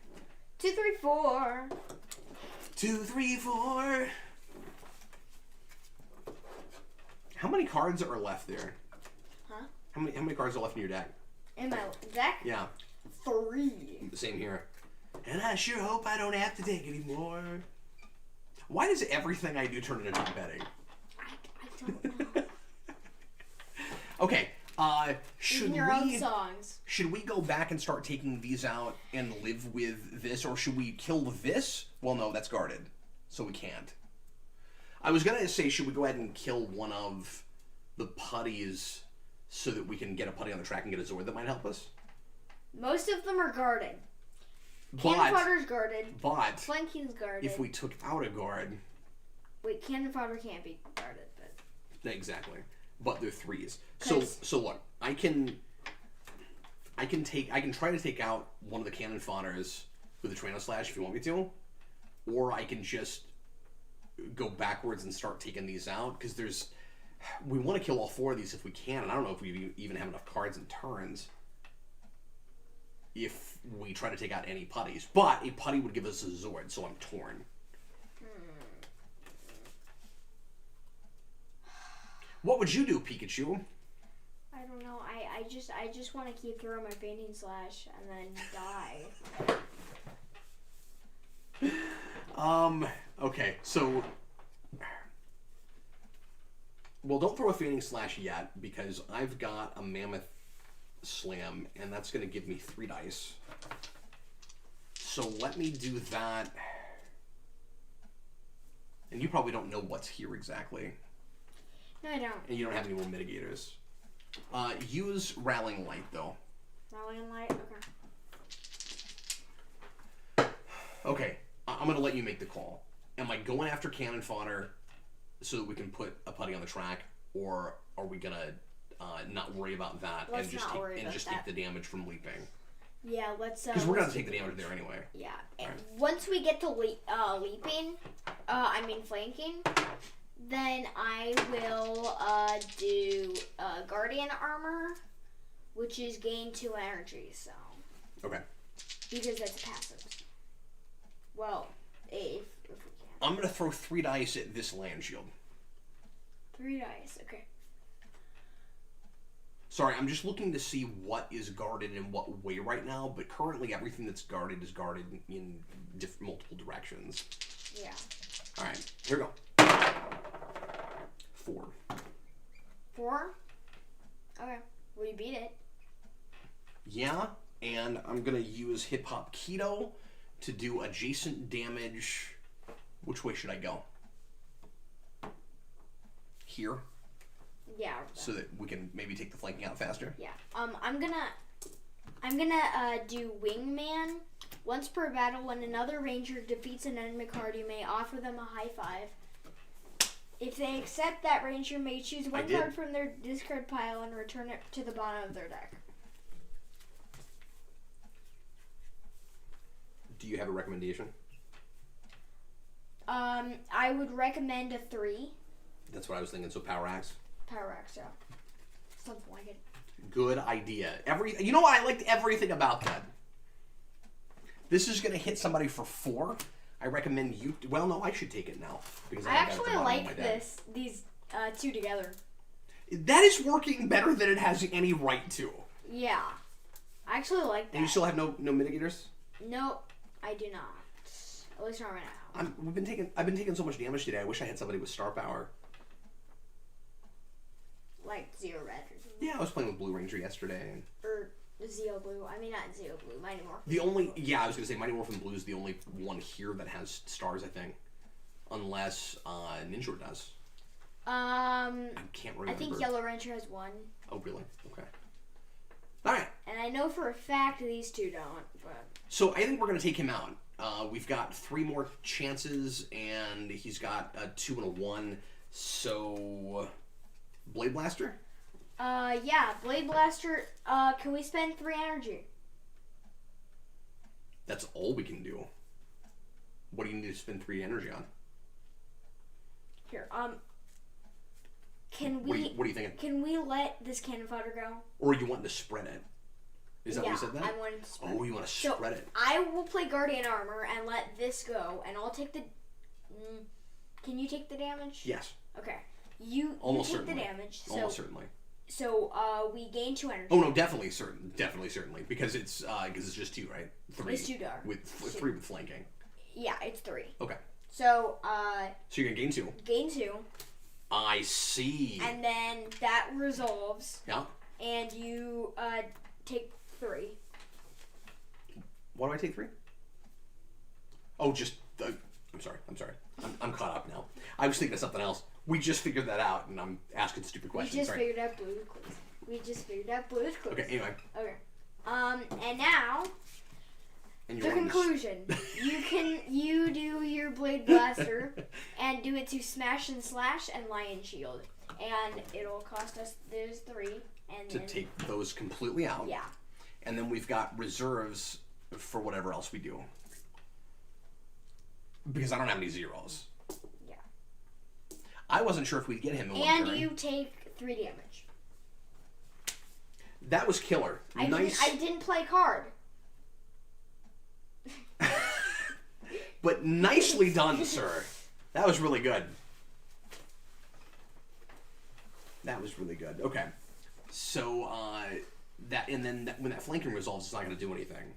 2, 3, 4. 2, 3, 4. How many cards are left there? Huh? How many cards are left in your deck? In my deck? Yeah. 3. Same here. And I sure hope I don't have to take any more. Why does everything I do turn into betting? I don't know. Okay. Should your own songs. Should we go back and start taking these out and live with this, or should we kill this? Well, no, that's guarded, so we can't. I was gonna say, should we go ahead and kill one of the putties so that we can get a putty on the track and get a Zord that might help us? Most of them are guarded. Cannon fodder's guarded. But Flanking's guarded. if we took out a guard... Wait, cannon fodder can't be guarded, but... Exactly. But they're 3s. So look, I can try to take out one of the cannon fodders with a Tyranno Slash if you want me to, or I can just go backwards and start taking these out, because we want to kill all 4 of these if we can, and I don't know if we even have enough cards and turns if we try to take out any putties. But a putty would give us a Zord, so I'm torn. What would you do, Pikachu? I don't know. I just want to keep throwing my Fainting Slash and then die. Okay, so... Well, don't throw a Fainting Slash yet, because I've got a Mammoth Slam, and that's going to give me 3 dice. So let me do that. And you probably don't know what's here exactly. No, I don't. And you don't have any more mitigators. Use Rallying Light, though. Rallying Light? Okay. Okay, I'm going to let you make the call. Am I going after cannon fodder so that we can put a putty on the track, or are we going to not worry about that and just take the damage from leaping? Yeah, let's... Because we're going to take the damage there anyway. Yeah, and once we get to leaping, flanking, then I will do Guardian Armor, which is gain 2 energy, so... Okay. Because that's passive. Well, if we can. I'm going to throw 3 dice at this land shield. 3 dice, okay. Sorry, I'm just looking to see what is guarded in what way right now, but currently everything that's guarded is guarded in multiple directions. Yeah. Alright, here we go. 4. 4? Okay. Well, you beat it. Yeah, and I'm going to use Hip Hop Keto to do adjacent damage. Which way should I go? Here? Yeah. So that we can maybe take the flanking out faster? Yeah. I'm gonna do Wingman. Once per battle, when another ranger defeats an enemy card, you may offer them a high 5. If they accept, that ranger may choose one card from their discard pile and return it to the bottom of their deck. Do you have a recommendation? I would recommend a 3. That's what I was thinking. So Power Axe? Power Axe, yeah. Something like it. Good idea. You know what? I liked everything about that. This is going to hit somebody for 4. I recommend you... Well, no, I should take it now. Because I actually like these 2 together. That is working better than it has any right to. Yeah. I actually like that. And you still have no mitigators? Nope, I do not. At least not right now. I've been taking so much damage today. I wish I had somebody with star power. Like Zero Red or something. Yeah, I was playing with Blue Ranger yesterday. Or Zeo Blue. I mean, not Zeo Blue. Mighty Morphin. I was gonna say Mighty Morphin Blue is the only one here that has stars, I think, unless Ninja does. I can't remember. I think Yellow Ranger has 1. Oh, really? Okay. All right. I know for a fact these two don't. But So I think we're going to take him out. We've got 3 more chances, and he's got a 2 and a 1. So, Blade Blaster? yeah, Blade Blaster. Can we spend 3 energy? That's all we can do. What do you need to spend 3 energy on? Here, can What we? are you thinking? Can we let this cannon fodder go? Or you want to spread it? Is that Yeah, what you said that? I wanted to spread. Oh, you want to spread it. I will play Guardian Armor and let this go, and I'll take the. Can you take the damage? Yes. Okay. You Almost take certainly. the damage. So, Almost certainly. So we gain 2 energy. Oh no, definitely certainly, because it's just 2, right? 3. It's 2 dark. With 3 with flanking. Yeah, it's 3. Okay. So So you're gonna gain 2. gain 2. I see. And then that resolves. Yeah. And you take 3. Why do I take 3? Oh, just I'm sorry. I'm caught up now. I was thinking of something else. We just figured that out, and I'm asking stupid questions. We just Sorry. figured out Blue's Clues. Okay, anyway. Okay. And now And the conclusion. You do your Blade Blaster and do it to Smash and Slash and Lion Shield. And it'll cost us those 3 and to then take those completely out. Yeah. And then we've got reserves for whatever else we do. Because I don't have any zeros. Yeah. I wasn't sure if we'd get him in one And turn. you take 3 damage. That was killer. Nice. I didn't play card. But nicely done, sir. That was really good. That was really good. Okay. So, when that flanking resolves, it's not going to do anything.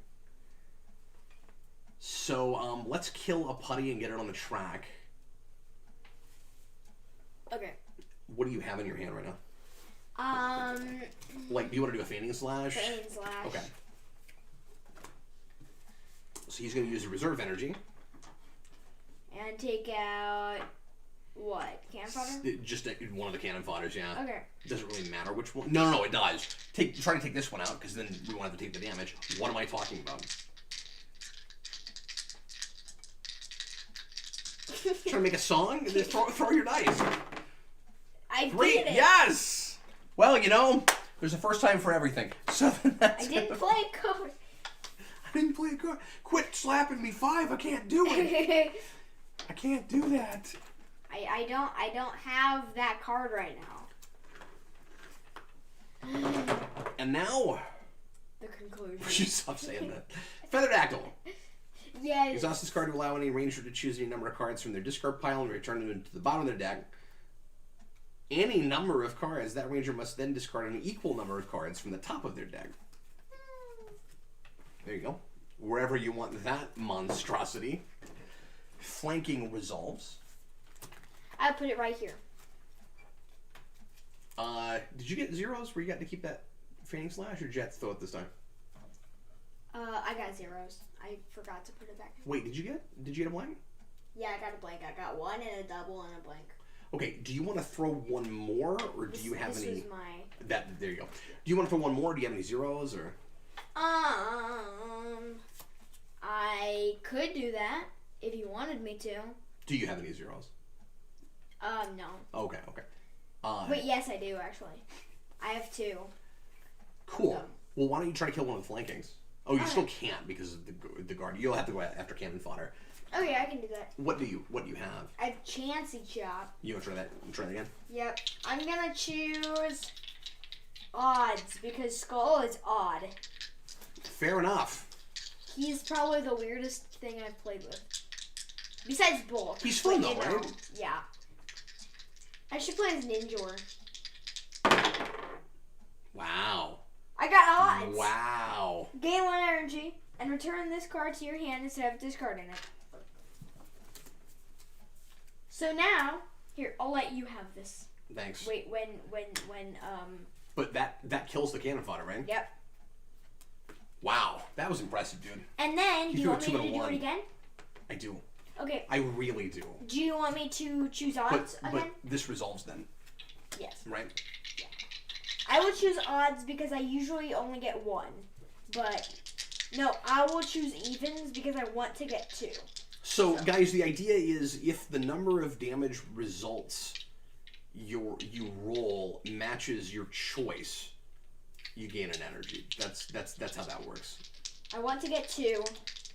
So, let's kill a putty and get it on the track. Okay. What do you have in your hand right now? Like, do you want to do a Fanning Slash? Fanning Slash. Okay. So he's going to use a reserve energy. And take out what? Cannon fodder? Just one of the cannon fodders, yeah. Okay. It doesn't really matter which one. No, it does. Try to take this one out, because then we won't have to take the damage. What am I talking about? Trying to make a song? Just throw your dice. I Great, did it. yes! Well, there's a first time for everything. So that's I didn't play card. I didn't play a card. Quit slapping me 5. I can't do it. I can't do that. I don't have that card right now. And now, The conclusion. you stop saying that. Feathered Actyl. Yes. Exhaust this card to allow any ranger to choose any number of cards from their discard pile and return them to the bottom of their deck. Any number of cards, that ranger must then discard an equal number of cards from the top of their deck. There you go. Wherever you want that monstrosity. Flanking resolves. I put it right here. Did you get zeros where you got to keep that Fanning Slash, or did you have to throw it this time? I got zeros. I forgot to put it back. Wait, did you get a blank? Yeah, I got a blank. I got 1 and a double and a blank. Okay, do you want to throw one more, or do you have this any? Was my... There you go. Do you want to throw one more? Do you have any zeros, or? I could do that if you wanted me to. Do you have any zeros? No. Okay. Wait, yes, I do actually. I have 2. Cool. So. Well, why don't you try to kill one of the flankings? Oh, you All still right. can't because of the guard. You'll have to go after cannon fodder. Okay, I can do that. What do you have? I have Chansey Chop. You want to try that? Try that again? Yep. I'm gonna choose odds because Skull is odd. Fair enough. He's probably the weirdest thing I've played with. Besides Bulk. He's fun but, though, right? Yeah. I should play as Ninjor. Wow. I got odds. Wow. Gain 1 energy and return this card to your hand instead of discarding it. So now, here, I'll let you have this. Thanks. Wait, when But that kills the cannon fodder, right? Yep. Wow, that was impressive, dude. And then, do you threw a want me 2 to and a do 1. it again? I do. Okay. I really do. Do you want me to choose odds But again? this resolves then, Yes. right? I would choose odds because I usually only get 1. but no, I will choose evens because I want to get 2. So, guys, the idea is if the number of damage results you roll matches your choice, you gain an energy. That's how that works. I want to get 2,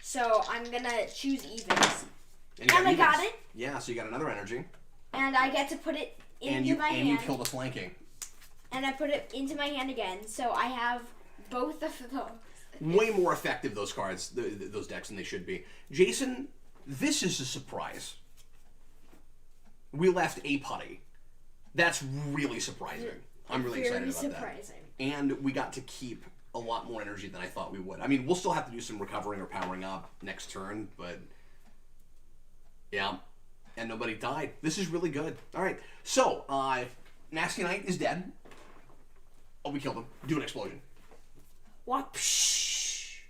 so I'm gonna choose evens. And I got it. Yeah, so you got another energy. And I get to put it into my hand. And you kill the flanking. And I put it into my hand again, so I have both of those. Way more effective, those cards, those decks, than they should be. Jason, this is a surprise. We left a putty. That's really surprising. I'm really excited about surprising. that. And we got to keep a lot more energy than I thought we would. I mean, we'll still have to do some recovering or powering up next turn, but yeah. And nobody died. This is really good. All right. So, Nasty Knight is dead. Oh, we killed him. Do an explosion. Whoosh.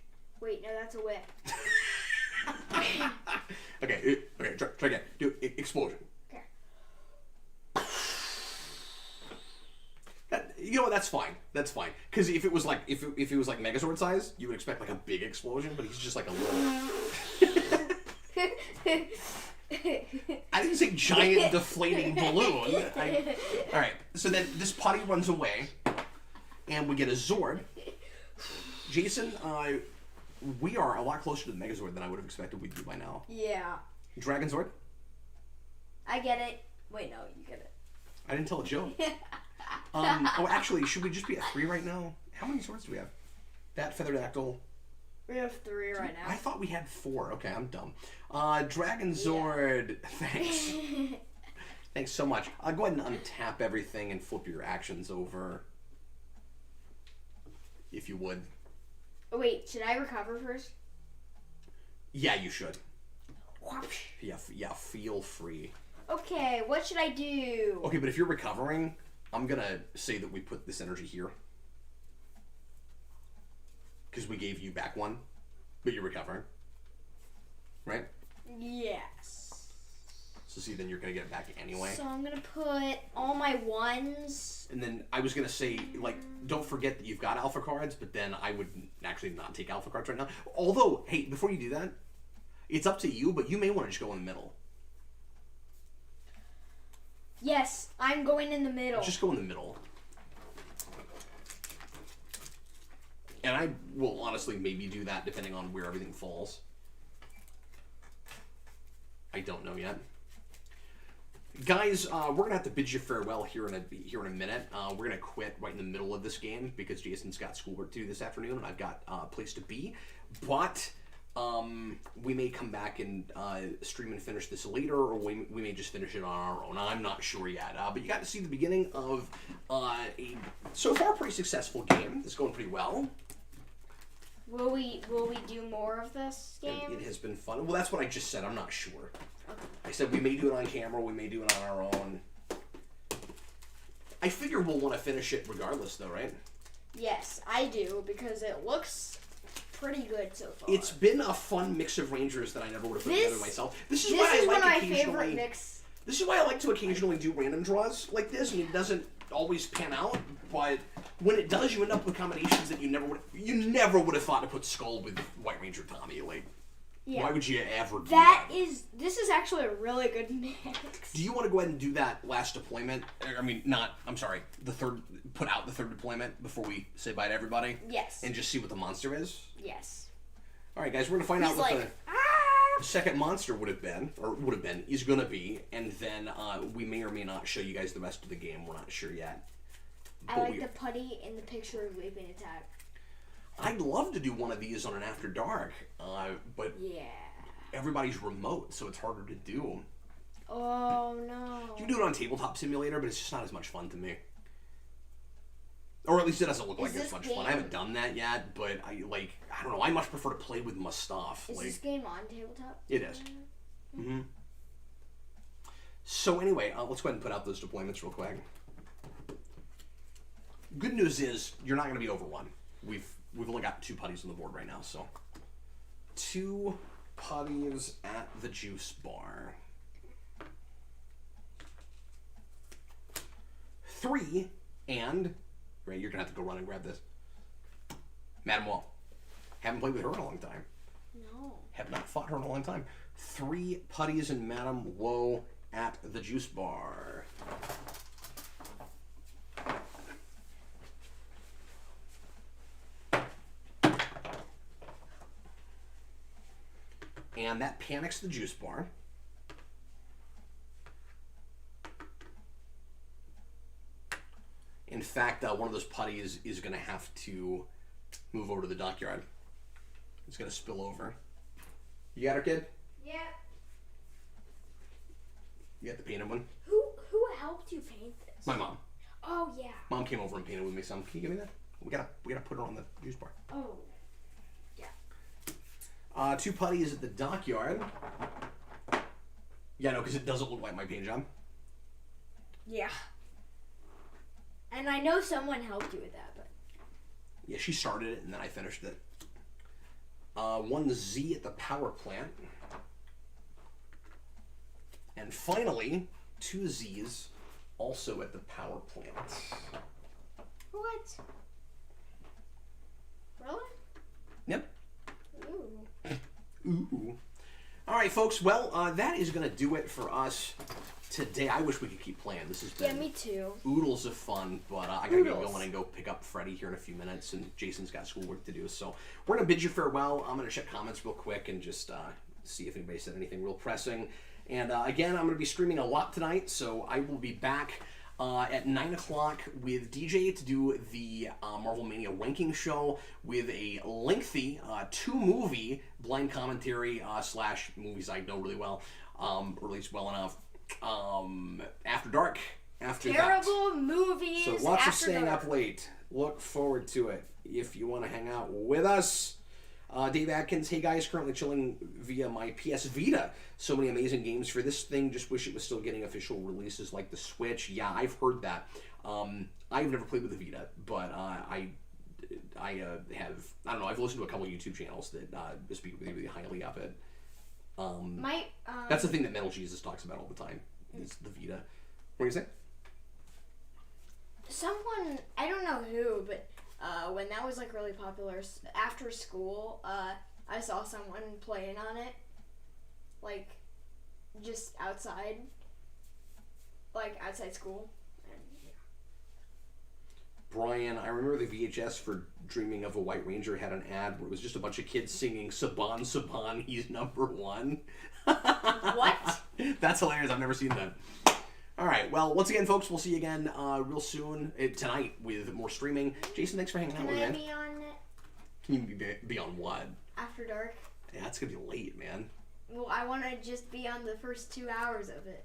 Wait, no, that's a whip. Okay, try again. Do explosion. Okay. You know what? That's fine. That's fine. Because if it was like if it was like Megazord size, you would expect like a big explosion, but he's just like a little. I didn't say giant deflating balloon. All right. So then this putty runs away, and we get a Zord. Jason, we are a lot closer to the Megazord than I would have expected we'd be by now. Yeah. Dragon Zord? I get it. Wait, no, you get it. I didn't tell a joke. Oh, actually, should we just be at 3 right now? How many swords do we have? That Featherdactyl. We have 3 right now. I thought we had 4. Okay, I'm dumb. Dragon Zord. Yeah. Thanks. Thanks so much. I'll go ahead and untap everything and flip your actions over. If you would. Oh, wait, should I recover first? Yeah, you should. Whoosh. Yeah, feel free. Okay, what should I do? Okay, but if you're recovering, I'm going to say that we put this energy here. Because we gave you back 1, but you're recovering. Right? Yes. So see, then you're going to get it back anyway. So I'm going to put all my 1s. And then I was going to say, like, don't forget that you've got alpha cards, but then I would actually not take alpha cards right now. Although, hey, before you do that, it's up to you, but you may want to just go in the middle. Yes, I'm going in the middle. Just go in the middle. And I will honestly maybe do that depending on where everything falls. I don't know yet. Guys, we're going to have to bid you farewell here in a minute. We're going to quit right in the middle of this game because Jason's got schoolwork to do this afternoon and I've got a place to be. But we may come back and stream and finish this later, or we may just finish it on our own. I'm not sure yet. But you got to see the beginning of a so far pretty successful game. It's going pretty well. Will we do more of this game? It has been fun. Well, that's what I just said. I'm not sure. Okay. I said we may do it on camera. We may do it on our own. I figure we'll want to finish it regardless, though, right? Yes, I do, because it looks pretty good so far. It's been a fun mix of Rangers that I never would have put together myself. This is one of my favorite mix. This is why I like to occasionally do random draws like this, and it doesn't always pan out, but when it does, you end up with combinations that you never would have thought to put Skull with White Ranger Tommy. Like, yeah. Why would you ever do that? This is actually a really good mix. Do you want to go ahead and do that last deployment? Put out the third deployment before we say bye to everybody? Yes. And just see what the monster is? Yes. Alright, guys, we're going to find out what the second monster is going to be, and then we may or may not show you guys the rest of the game. We're not sure yet. I like the putty in the picture of Leaping Attack. I'd love to do one of these on an After Dark, but yeah, everybody's remote, so it's harder to do. Oh, no. You can do it on Tabletop Simulator, but it's just not as much fun to me. Or at least it doesn't look like it's much fun. I haven't done that yet, but I don't know. I much prefer to play with my stuff. Is this game on Tabletop? It is. Mm-hmm. So anyway, let's go ahead and put out those deployments real quick. Good news is you're not going to be over 1. We've only got 2 putties on the board right now, so 2 putties at the juice bar. 3 and Ray, you're gonna have to go run and grab this. Madam Wall. Haven't played with her in a long time. No. Have not fought her in a long time. 3 putties and Madame Woe at the juice bar. And that panics the juice bar. In fact, one of those putties is going to have to move over to the dockyard. It's going to spill over. You got her, kid? Yeah. You got the painted one? Who helped you paint this? My mom. Oh yeah. Mom came over and painted with me some. Can you give me that? We gotta put her on the juice bar. Oh. Yeah. 2 putties at the dockyard. Yeah, no, because it doesn't look like my paint job. Yeah. And I know someone helped you with that, but... Yeah, she started it, and then I finished it. 1 Z at the power plant. And finally, 2 Z's also at the power plant. What? Really? Yep. Ooh. Ooh. All right, folks. Well, that is going to do it for us today. I wish we could keep playing. This has been me too. oodles of fun, but I got to get going and go pick up Freddie here in a few minutes, and Jason's got schoolwork to do. So we're going to bid you farewell. I'm going to check comments real quick and just see if anybody said anything real pressing. And again, I'm going to be streaming a lot tonight, so I will be back at 9 o'clock with DJ to do the Marvel Mania ranking show with a lengthy 2-movie blind commentary slash movies I know really well, or at least well enough, after dark. After Terrible that. movies. So lots of after staying dark. up late. Look forward to it if you want to hang out with us. Dave Atkins, hey guys, currently chilling via my PS Vita. So many amazing games for this thing. Just wish it was still getting official releases like the Switch. Yeah, I've heard that. I've never played with the Vita, but I have, I don't know, I've listened to a couple of YouTube channels that speak really, really highly of it. That's the thing that Metal Jesus talks about all the time, is the Vita. What do you say? Someone, I don't know who, but when that was like really popular, after school, I saw someone playing on it, like just outside school. And, yeah. Brian, I remember the VHS for Dreaming of a White Ranger had an ad where it was just a bunch of kids singing Saban, Saban, he's number 1. What? That's hilarious. I've never seen that. All right. Well, once again, folks, we'll see you again real soon tonight with more streaming. Jason, thanks for hanging out with me. Can I be on it? Can you be on what? After dark. Yeah, it's gonna be late, man. Well, I want to just be on the first 2 hours of it.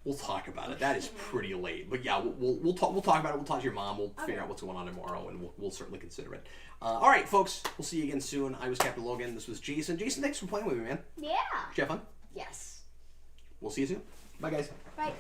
We'll talk about it. That is pretty late, but yeah, we'll talk about it. We'll talk to your mom. We'll figure out what's going on tomorrow, and we'll certainly consider it. All right, folks, we'll see you again soon. I was Captain Logan. This was Jason. Jason, thanks for playing with me, man. Yeah. Did you have fun? Yes. We'll see you soon. Bye, guys. Bye.